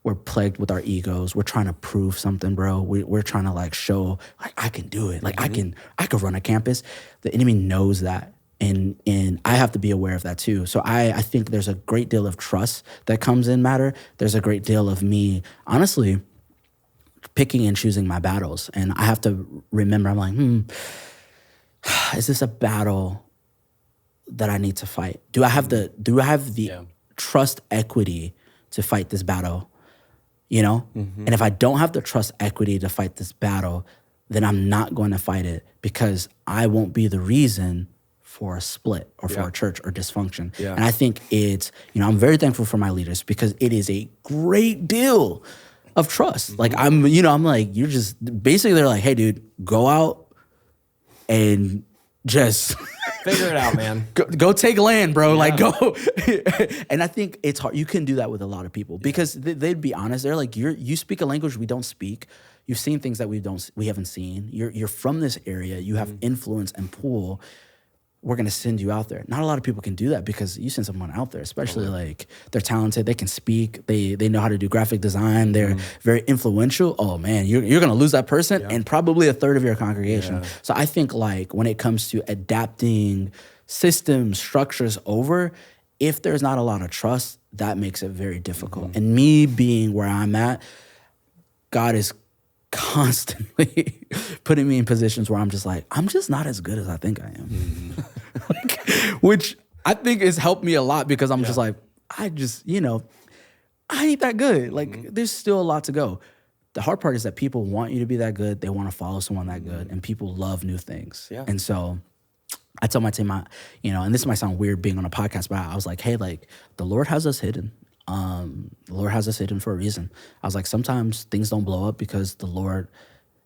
we're plagued with our egos. We're trying to prove something, bro. We're trying to like show, like, I can do it. Like I can run a campus. The enemy knows that. And I have to be aware of that too. So I think there's a great deal of trust that comes in matter. There's a great deal of me, honestly, picking and choosing my battles. And I have to remember, I'm like, is this a battle that I need to fight? Do I have the trust equity to fight this battle? You know? And if I don't have the trust equity to fight this battle, then I'm not going to fight it, because I won't be the reason for a split or for a church or dysfunction. And I think it's, you know, I'm very thankful for my leaders, because it is a great deal of trust. Like I'm like, you're just, basically they're like, hey dude, go out and just figure it out, man. Go take land, bro. Like go. And I think it's hard. You can do that with a lot of people, because they'd be honest. They're like, you speak a language we don't speak. You've seen things that we haven't seen. You're from this area. You have influence and pull. we're going to send you out there. Not a lot of people can do that because you send someone out there, especially like they're talented, they can speak, they know how to do graphic design, they're very influential. Oh man, you're going to lose that person and probably a third of your congregation. Yeah. So I think like when it comes to adapting systems, structures over, if there's not a lot of trust, that makes it very difficult. And me being where I'm at, God is constantly putting me in positions where I'm just like, I'm just not as good as I think I am. Which I think has helped me a lot because I'm just like, I ain't that good. Like there's still a lot to go. The hard part is that people want you to be that good. They want to follow someone that good, and people love new things. Yeah. And so I tell my team, and this might sound weird being on a podcast, but I was like, hey, like the Lord has us hidden. The Lord has us hidden for a reason. I was like, sometimes things don't blow up because the Lord,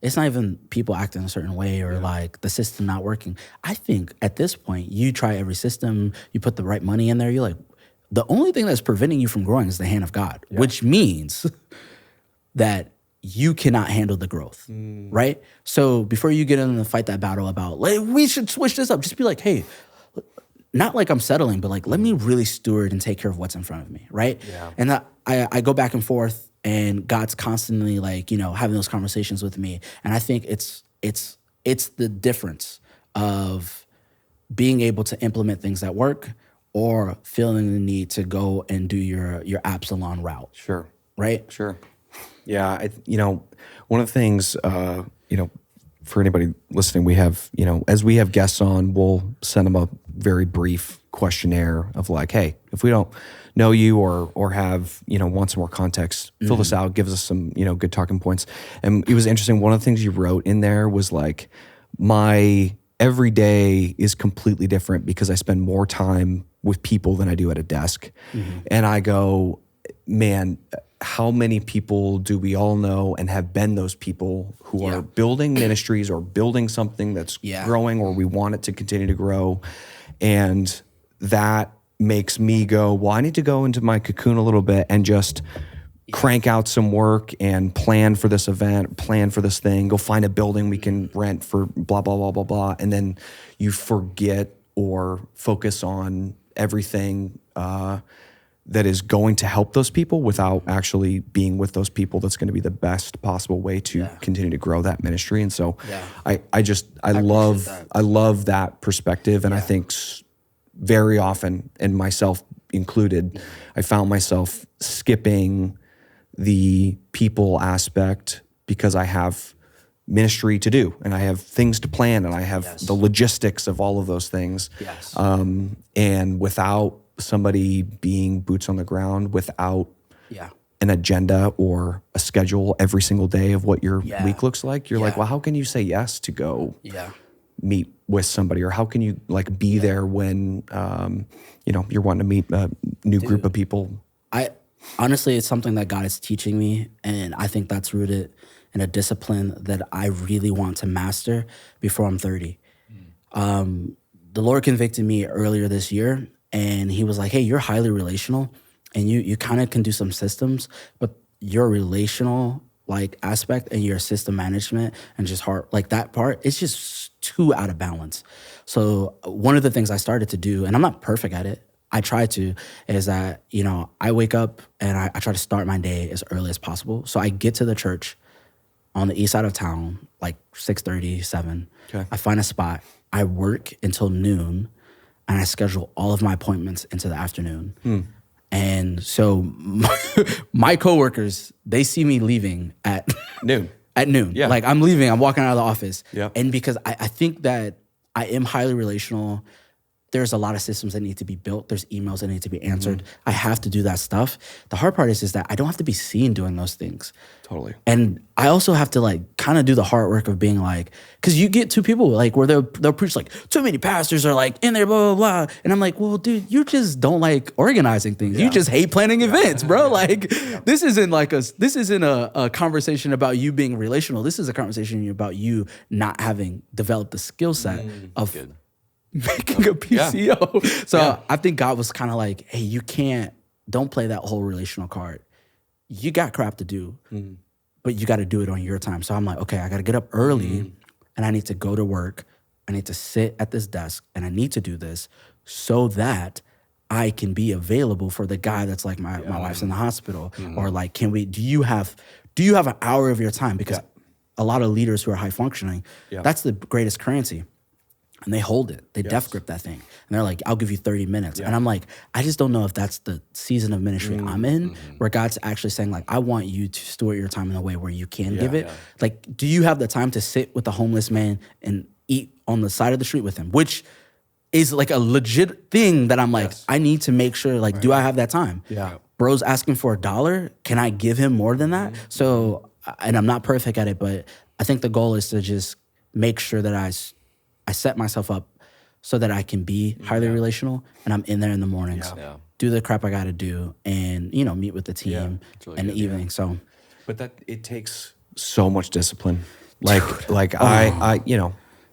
it's not even people acting a certain way or like the system not working. I think at this point, you try every system, you put the right money in there, you're like, the only thing that's preventing you from growing is the hand of God, which means that you cannot handle the growth, right? So before you get in and fight that battle about, like, we should switch this up, just be like, hey, not like I'm settling, but like, let me really steward and take care of what's in front of me, right? Yeah. And I go back and forth, and God's constantly like, having those conversations with me. And I think it's the difference of being able to implement things that work or feeling the need to go and do your Absalom route. Sure. Right? Sure. Yeah. One of the things, for anybody listening, we have, as we have guests on, we'll send them a very brief questionnaire of like, hey, if we don't know you or have, want some more context, fill this out, give us some, good talking points. And it was interesting. One of the things you wrote in there was like, my every day is completely different because I spend more time with people than I do at a desk. And I go, man, how many people do we all know and have been those people who are building ministries or building something that's growing, or we want it to continue to grow? And that makes me go, well, I need to go into my cocoon a little bit and just crank out some work and plan for this event, plan for this thing, go find a building we can rent for blah, blah, blah, blah, blah. And then you forget or focus on everything that is going to help those people without actually being with those people. That's going to be the best possible way to continue to grow that ministry. And so I love that perspective. And I think very often, and myself included, I found myself skipping the people aspect because I have ministry to do and I have things to plan and I have the logistics of all of those things. And without somebody being boots on the ground, without an agenda or a schedule every single day of what your week looks like, you're like, well, how can you say yes to go meet with somebody, or how can you like be there when you're wanting to meet a new group of people? Honestly, it's something that God is teaching me, and I think that's rooted in a discipline that I really want to master before I'm 30. The Lord convicted me earlier this year, and he was like, hey, you're highly relational, and you kind of can do some systems, but your relational like aspect and your system management and just heart, like that part, it's just too out of balance. So one of the things I started to do, and I'm not perfect at it, I try to, is that, I wake up and I try to start my day as early as possible. So I get to the church on the east side of town, like 6:30, 7. Okay. I find a spot. I work until noon, and I schedule all of my appointments into the afternoon. And so my coworkers, they see me leaving at noon. At noon. Yeah. Like I'm leaving, I'm walking out of the office. Yeah. And because I think that I am highly relational, there's a lot of systems that need to be built. There's emails that need to be answered. I have to do that stuff. The hard part is that I don't have to be seen doing those things. Totally. And I also have to like kind of do the hard work of being like, because you get two people like where they'll preach like, too many pastors are like in there, blah, blah, blah. And I'm like, well, dude, you just don't like organizing things. You just hate planning events, bro. Like this isn't a conversation about you being relational. This is a conversation about you not having developed the skill set of making a PCO. So I think God was kind of like, hey, don't play that whole relational card. You got crap to do, but you got to do it on your time. So I'm like, okay, I got to get up early and I need to go to work I need to sit at this desk and I need to do this so that I can be available for the guy that's like my wife's in the hospital, or like, do you have an hour of your time? Because a lot of leaders who are high functioning, that's the greatest currency. And they hold it. They death grip that thing. And they're like, I'll give you 30 minutes. And I'm like, I just don't know if that's the season of ministry I'm in, where God's actually saying like, I want you to steward your time in a way where you can give it. Like, do you have the time to sit with a homeless man and eat on the side of the street with him? Which is like a legit thing that I'm like, I need to make sure, like, do I have that time? Yeah. Bro's asking for $1. Can I give him more than that? So, and I'm not perfect at it, but I think the goal is to just make sure that I set myself up so that I can be highly relational, and I'm in there in the mornings, do the crap I got to do, and meet with the team in the evening. So, but it takes so much discipline. I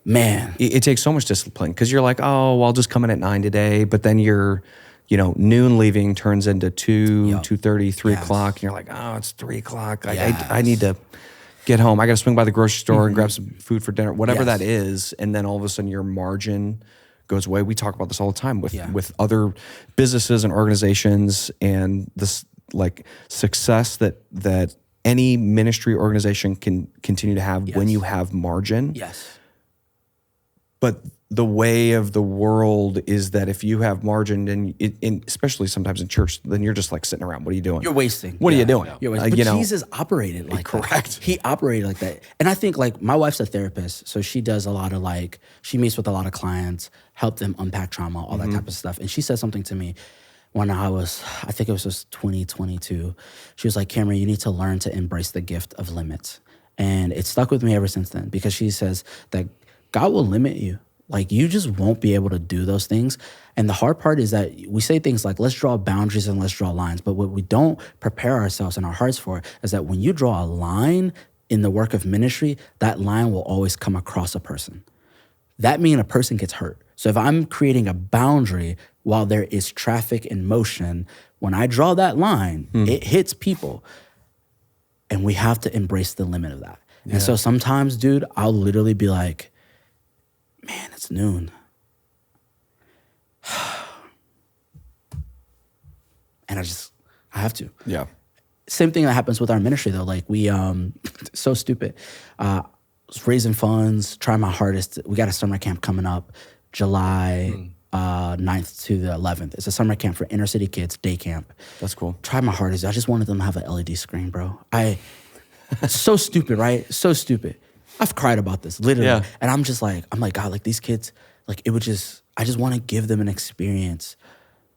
man, it takes so much discipline, because you're like, oh, well, I'll just come in at 9 today, but then you're, noon leaving turns into 2:30, 3 o'clock, and you're like, oh, it's 3 o'clock. I need to get home. I got to swing by the grocery store and grab some food for dinner, whatever that is. And then all of a sudden your margin goes away. We talk about this all the time with other businesses and organizations, and this like success that any ministry organization can continue to have when you have margin. Yes. But the way of the world is that if you have margin, and especially sometimes in church, then you're just like sitting around. What are you doing? You're wasting. What are you doing? You're wasting. But Jesus operated like correct. That. He operated like that. And I think like my wife's a therapist, so she does a lot of she meets with a lot of clients, help them unpack trauma, all that type of stuff. And she said something to me when I think it was just 2022. She was like, Cameron, you need to learn to embrace the gift of limits. And it stuck with me ever since then, because she says that God will limit you. Like, you just won't be able to do those things. And the hard part is that we say things like, let's draw boundaries and let's draw lines. But what we don't prepare ourselves and our hearts for is that when you draw a line in the work of ministry, that line will always come across a person. That means a person gets hurt. So if I'm creating a boundary while there is traffic in motion, when I draw that line, it hits people. And we have to embrace the limit of that. Yeah. And so sometimes, dude, I'll literally be like, man, it's noon. And I have to. Yeah. Same thing that happens with our ministry, though. Like, we, so stupid. Raising funds, try my hardest. We got a summer camp coming up, July 9th to the 11th. It's a summer camp for inner city kids, day camp. That's cool. Try my hardest. I just wanted them to have an LED screen, bro. So stupid, right? So stupid. I've cried about this, literally. Yeah. And I'm like, God, like, these kids, like, I just want to give them an experience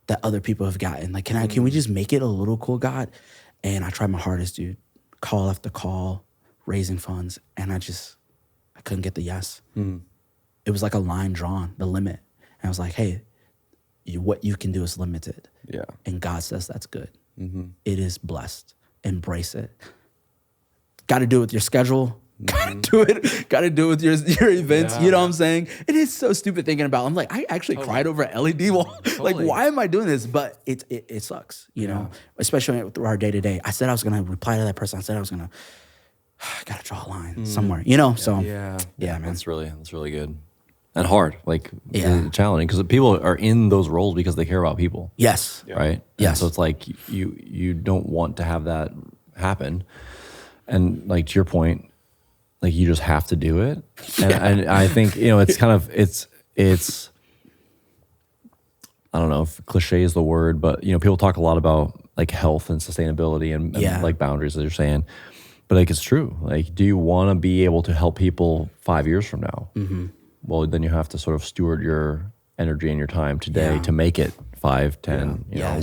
that other people have gotten. Like, can we just make it a little cool, God? And I tried my hardest, dude. Call after call, raising funds. And I couldn't get the yes. It was like a line drawn, the limit. And I was like, hey, what you can do is limited. Yeah. And God says that's good. It is blessed. Embrace it. Got to do it with your schedule. Gotta do it with your events. You know what I'm saying? It is so stupid thinking about. I'm like, I actually cried over an LED wall. Like, why am I doing this? But it sucks, you know, especially through our day to day. I said I was gonna reply to that person. I said I gotta draw a line somewhere, you know. So yeah, man, that's really good and hard, like challenging, because people are in those roles because they care about people. Yes, right. Yes. And so it's like you don't want to have that happen, and like to your point. Like, you just have to do it. And I think, it's kind of, it's, I don't know if cliche is the word, but, people talk a lot about like health and sustainability and like boundaries, as you're saying. But like, it's true. Like, do you want to be able to help people 5 years from now? Well, then you have to sort of steward your energy and your time today to make it 5, 10. You know,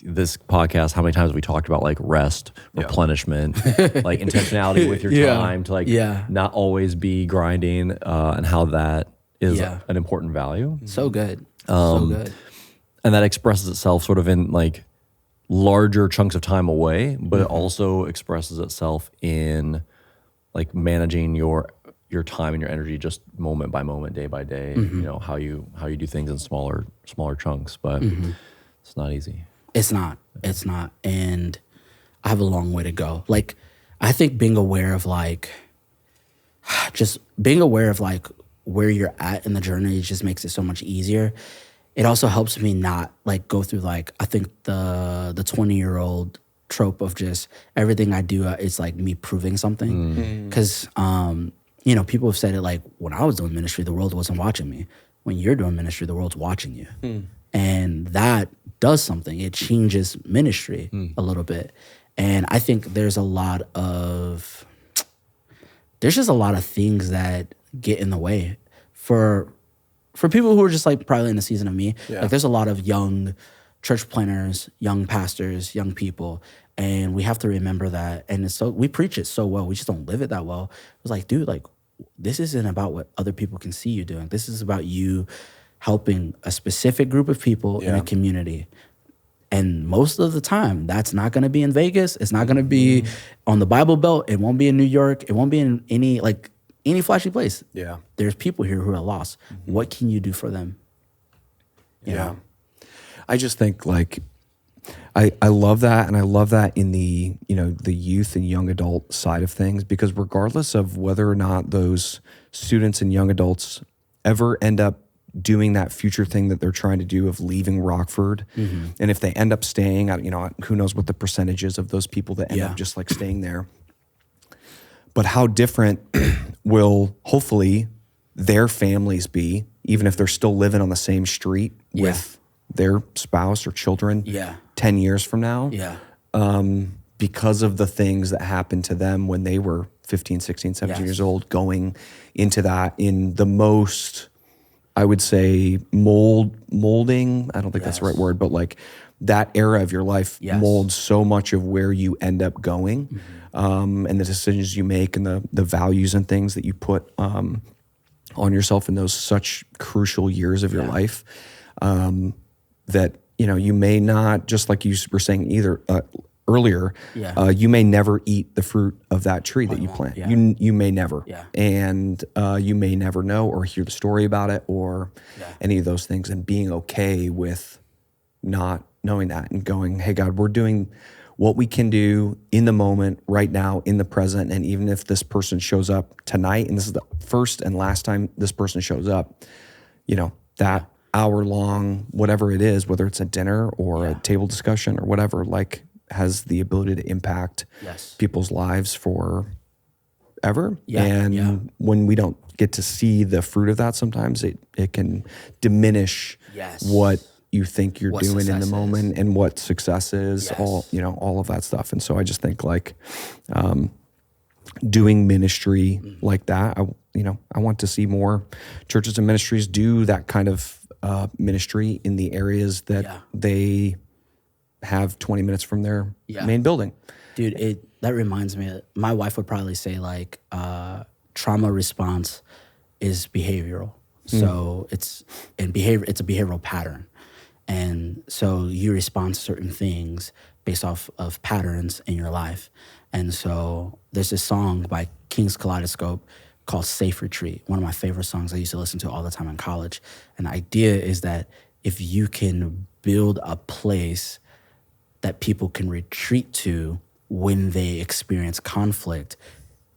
this podcast, how many times have we talked about like rest, replenishment, like intentionality with your time to like not always be grinding, and how that is an important value. So good. So good. And that expresses itself sort of in like larger chunks of time away, but it also expresses itself in like managing your time and your energy just moment by moment, day by day, how you do things in smaller chunks, but it's not easy. It's not. And I have a long way to go. Like, I think being aware of like where you're at in the journey. It just makes it so much easier. It also helps me not like go through like, I think the 20-year-old trope of just everything I do is like me proving something. Because, you know, people have said it like, when I was doing ministry, the world wasn't watching me. When you're doing ministry, the world's watching you. And that does something. It changes ministry a little bit. And I think there's just a lot of things that get in the way for people who are just like probably in the season of me. Like there's a lot of young church planners, young pastors, young people, and we have to remember that. And it's so, we preach it so well, we just don't live it that well. It's like, dude, like this isn't about what other people can see you doing. This is about you helping a specific group of people in a community. And most of the time, that's not going to be in Vegas. It's not going to be on the Bible Belt. It won't be in New York. It won't be in any flashy place. Yeah. There's people here who are lost. What can you do for them? You know? I just think like I love that, and I love that in the, you know, the youth and young adult side of things, because regardless of whether or not those students and young adults ever end up doing that future thing that they're trying to do of leaving Rockford, and if they end up staying, you know, who knows what the percentages of those people that end up just like staying there. But how different will hopefully their families be, even if they're still living on the same street with their spouse or children 10 years from now, because of the things that happened to them when they were 15, 16, 17 years old, going into that in the most, I would say, molding, I don't think that's the right word, but like that era of your life molds so much of where you end up going, and the decisions you make and the values and things that you put on yourself in those such crucial years of your life, that, you know, you may not, just like you were saying earlier, you may never eat the fruit of that tree that you plant. You may never. And you may never know or hear the story about it or any of those things, and being okay with not knowing that and going, hey, God, we're doing what we can do in the moment, right now, in the present. And even if this person shows up tonight, and this is the first and last time this person shows up, you know, that hour-long, whatever it is, whether it's a dinner or a table discussion or whatever, like, has the ability to impact people's lives forever. And when we don't get to see the fruit of that, sometimes it can diminish what you think you're doing in the moment and what success is, all of that stuff. And so I just think like doing ministry like that, I want to see more churches and ministries do that kind of ministry in the areas that they have 20 minutes from their main building. Dude, that reminds me, my wife would probably say like trauma response is behavioral. So it's a behavioral pattern. And so you respond to certain things based off of patterns in your life. And so there's this song by King's Kaleidoscope called Safe Retreat, one of my favorite songs I used to listen to all the time in college. And the idea is that if you can build a place that people can retreat to when they experience conflict,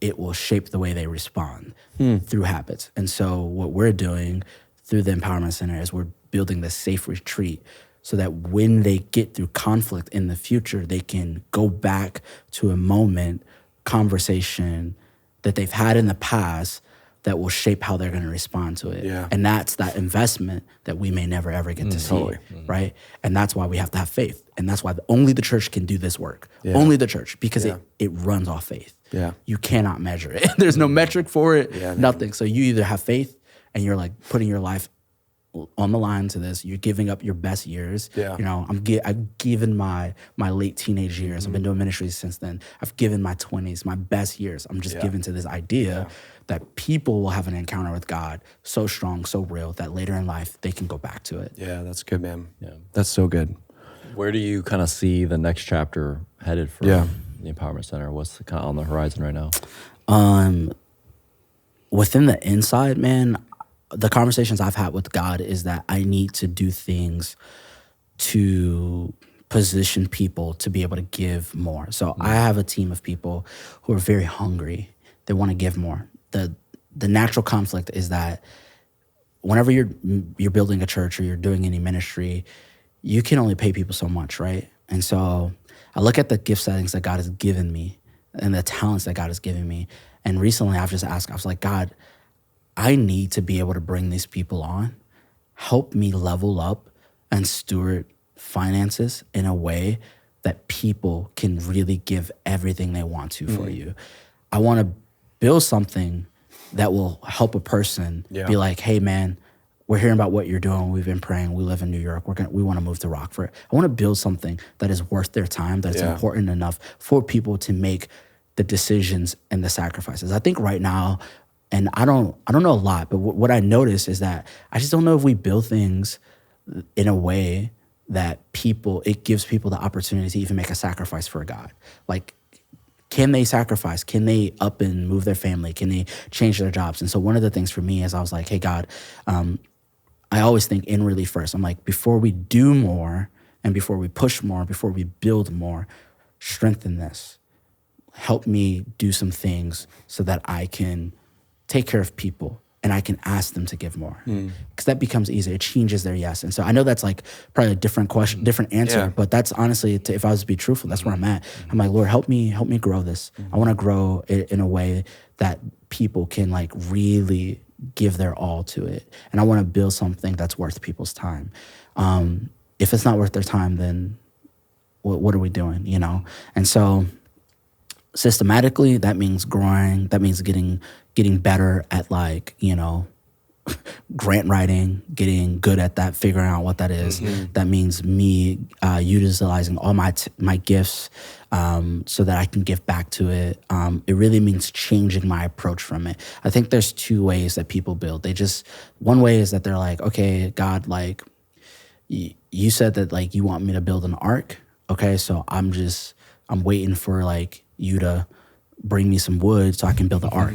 it will shape the way they respond through habits. And so what we're doing through the Empowerment Center is we're building this safe retreat so that when they get through conflict in the future, they can go back to a moment, conversation that they've had in the past that will shape how they're going to respond to it. And that's that investment that we may never, ever get to see, right? And that's why we have to have faith. And that's why only the church can do this work. Only the church, because it runs off faith. You cannot measure it. There's no metric for it, nothing. So you either have faith and you're like putting your life on the line to this. You're giving up your best years. You know, I've given my late teenage years. I've been doing ministry since then. I've given my 20s, my best years. I'm just giving to this idea that people will have an encounter with God so strong, so real, that later in life they can go back to it. Yeah, that's good, man. That's so good. Where do you kind of see the next chapter headed for the Empowerment Center? What's kind of on the horizon right now? Within the inside, man, the conversations I've had with God is that I need to do things to position people to be able to give more. So I have a team of people who are very hungry. They want to give more. the natural conflict is that whenever you're building a church or you're doing any ministry, you can only pay people so much, right? And so I look at the gift settings that God has given me and the talents that God has given me. And recently I've just asked, I was like, God, I need to be able to bring these people on. Help me level up and steward finances in a way that people can really give everything they want to for you. I want to build something that will help a person be like, hey, man, we're hearing about what you're doing. We've been praying. We live in New York. We want to move to Rockford. I want to build something that is worth their time, that's important enough for people to make the decisions and the sacrifices. I think right now, and I don't know a lot, but what I notice is that I just don't know if we build things in a way that it gives people the opportunity to even make a sacrifice for God. Like, can they sacrifice? Can they up and move their family? Can they change their jobs? And so one of the things for me is I was like, hey, God, I always think inwardly first. I'm like, before we do more and before we push more, before we build more, strengthen this. Help me do some things so that I can take care of people and I can ask them to give more. Because that becomes easier. It changes their yes. And so I know that's like probably a different question, different answer, but that's honestly, if I was to be truthful, that's where I'm at. I'm like, Lord, help me grow this. I want to grow it in a way that people can like really give their all to it. And I want to build something that's worth people's time. If it's not worth their time, then what are we doing, you know? And so systematically, that means growing. That means getting better at, like, you know, grant writing, getting good at that, figuring out what that is. That means me utilizing all my gifts so that I can give back to it. It really means changing my approach from it. I think there's two ways that people build. One way is that they're like, okay, God, like, you said that, like, you want me to build an ark. Okay, so I'm waiting for, like, you to bring me some wood so I can build an ark.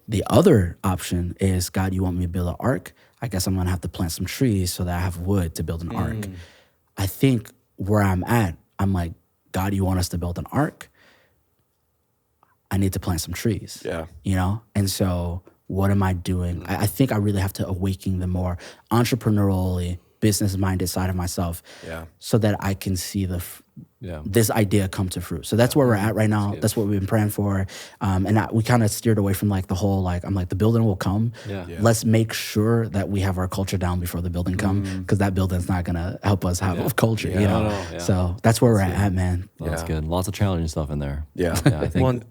The other option is, God, you want me to build an ark? I guess I'm gonna have to plant some trees so that I have wood to build an ark. I think where I'm at, I'm like, God, you want us to build an ark? I need to plant some trees. Yeah. You know? And so what am I doing? I think I really have to awaken the more entrepreneurially, business-minded side of myself so that I can see this idea come to fruit. So that's where we're at right now. That's what we've been praying for. And we kind of steered away from, like, the whole, like, I'm like, the building will come. Let's make sure that we have our culture down before the building comes, because that building's not going to help us have a culture, you know? So that's where we're at, man. That's good. Lots of challenging stuff in there. Yeah. I think,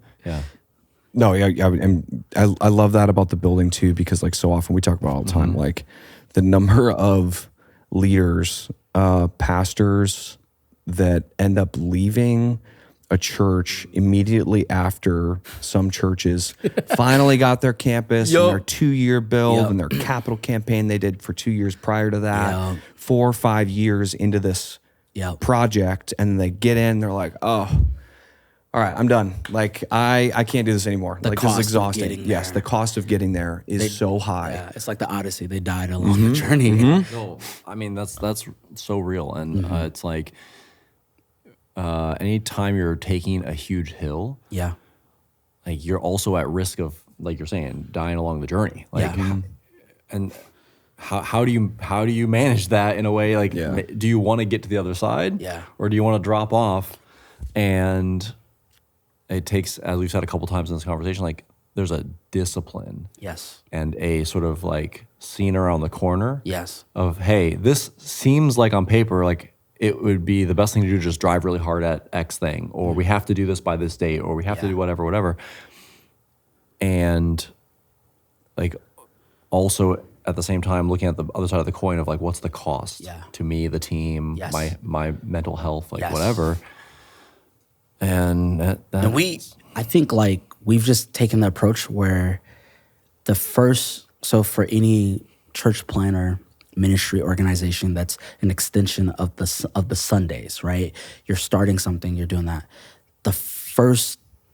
No, and I love that about the building too, because, like, so often we talk about all the time, like, the number of leaders, pastors that end up leaving a church immediately after some churches finally got their campus and their 2-year build and their capital campaign they did for 2 years prior to that, 4 or 5 years into this project, and they get in, they're like, oh, all right, I'm done. Like, I can't do this anymore. Like, this is exhausting. Yes, the cost of getting there is so high. Yeah, it's like the Odyssey. They died along the journey. No, I mean, that's so real. And it's like, anytime you're taking a huge hill, like, you're also at risk of, like you're saying, dying along the journey. Like, and how do you manage that in a way? Like, do you want to get to the other side? Or do you want to drop off? And it takes, as we've said a couple times in this conversation, like, there's a discipline. And a sort of, like, seeing around the corner. Of, hey, this seems like on paper, like, it would be the best thing to do, just drive really hard at X thing, or we have to do this by this date, or we have to do whatever. And, like, also at the same time looking at the other side of the coin of, like, what's the cost to me, the team, my mental health, like, whatever. And I think, like, we've just taken the approach where so for any church planner, ministry organization that's an extension of the Sundays, right? You're starting something, you're doing that.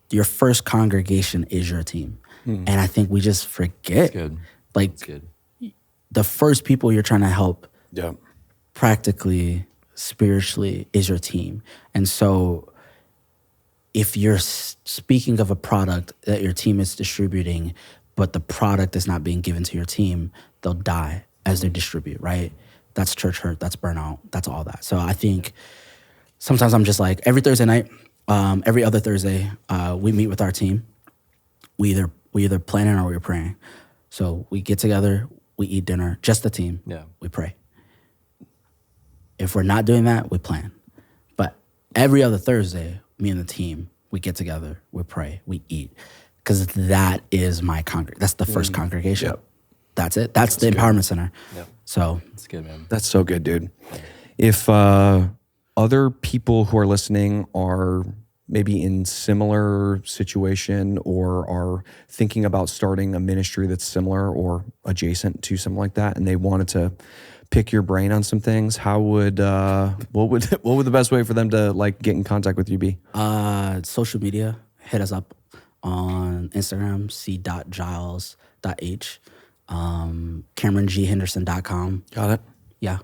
Your first congregation is your team. And I think we just forget, like, the first people you're trying to help practically, spiritually, is your team. And so if you're speaking of a product that your team is distributing, but the product is not being given to your team, they'll die as they distribute, right? That's church hurt, that's burnout, that's all that. So I think sometimes I'm just like, every Thursday night, every other Thursday, we meet with our team. We either planning or we're praying. So we get together, we eat dinner, just the team. Yeah. We pray. If we're not doing that, we plan. But every other Thursday, me and the team, we get together, we pray, we eat. Because that is my congregation. That's the first congregation. Yep. That's it. That's the empowerment center. Yep. So That's good, man. That's so good, dude. If other people who are listening are maybe in similar situation or are thinking about starting a ministry that's similar or adjacent to something like that, and they wanted to pick your brain on some things, how would what would the best way for them to like get in contact with you be? social media, hit us up on Instagram, c.giles.h, CameronGHenderson.com. Got it. Yeah.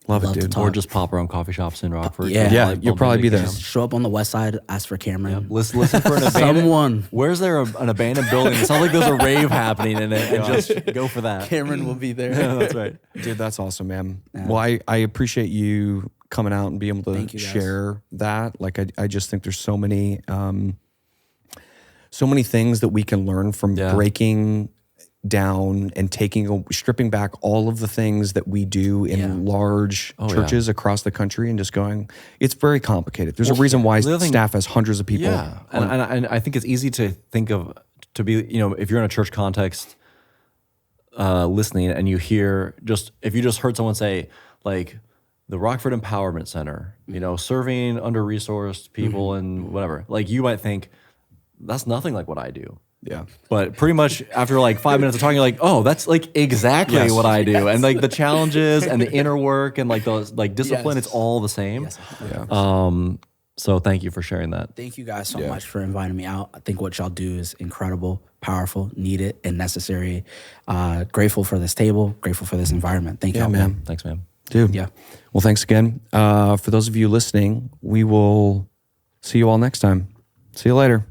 Love it, Love to dude. talk. Or just pop around coffee shops in Rockford. Yeah. Yeah, Like, you'll probably be there. Camp. Show up on the west side, ask for Cameron. Listen for an abandoned. Someone. Where's there an abandoned building? It sounds like there's a rave happening in it, and just go for that. Cameron will be there. Yeah, that's right. Dude, that's awesome, man. Well, I appreciate you coming out and being able Thank to you, guys. share that. Like, I just think there's so many things that we can learn from breaking down and stripping back all of the things that we do in large churches across the country and just going, it's very complicated. There's a reason why staff has hundreds of people. Yeah, and I think it's easy to think of, to be, if you're in a church context listening and you hear if you just heard someone say like the Rockford Empowerment Center, serving under-resourced people and whatever, like you might think that's nothing like what I do. Yeah. But pretty much after like 5 minutes of talking, you're like, oh, that's like exactly what I do. And like the challenges and the inner work and like those like discipline, it's all the same. So thank you for sharing that. Thank you guys so much for inviting me out. I think what y'all do is incredible, powerful, needed, and necessary. Grateful for this table, grateful for this environment. Thank you, man. Thanks, man. Dude. Yeah. Well, thanks again. For those of you listening, we will see you all next time. See you later.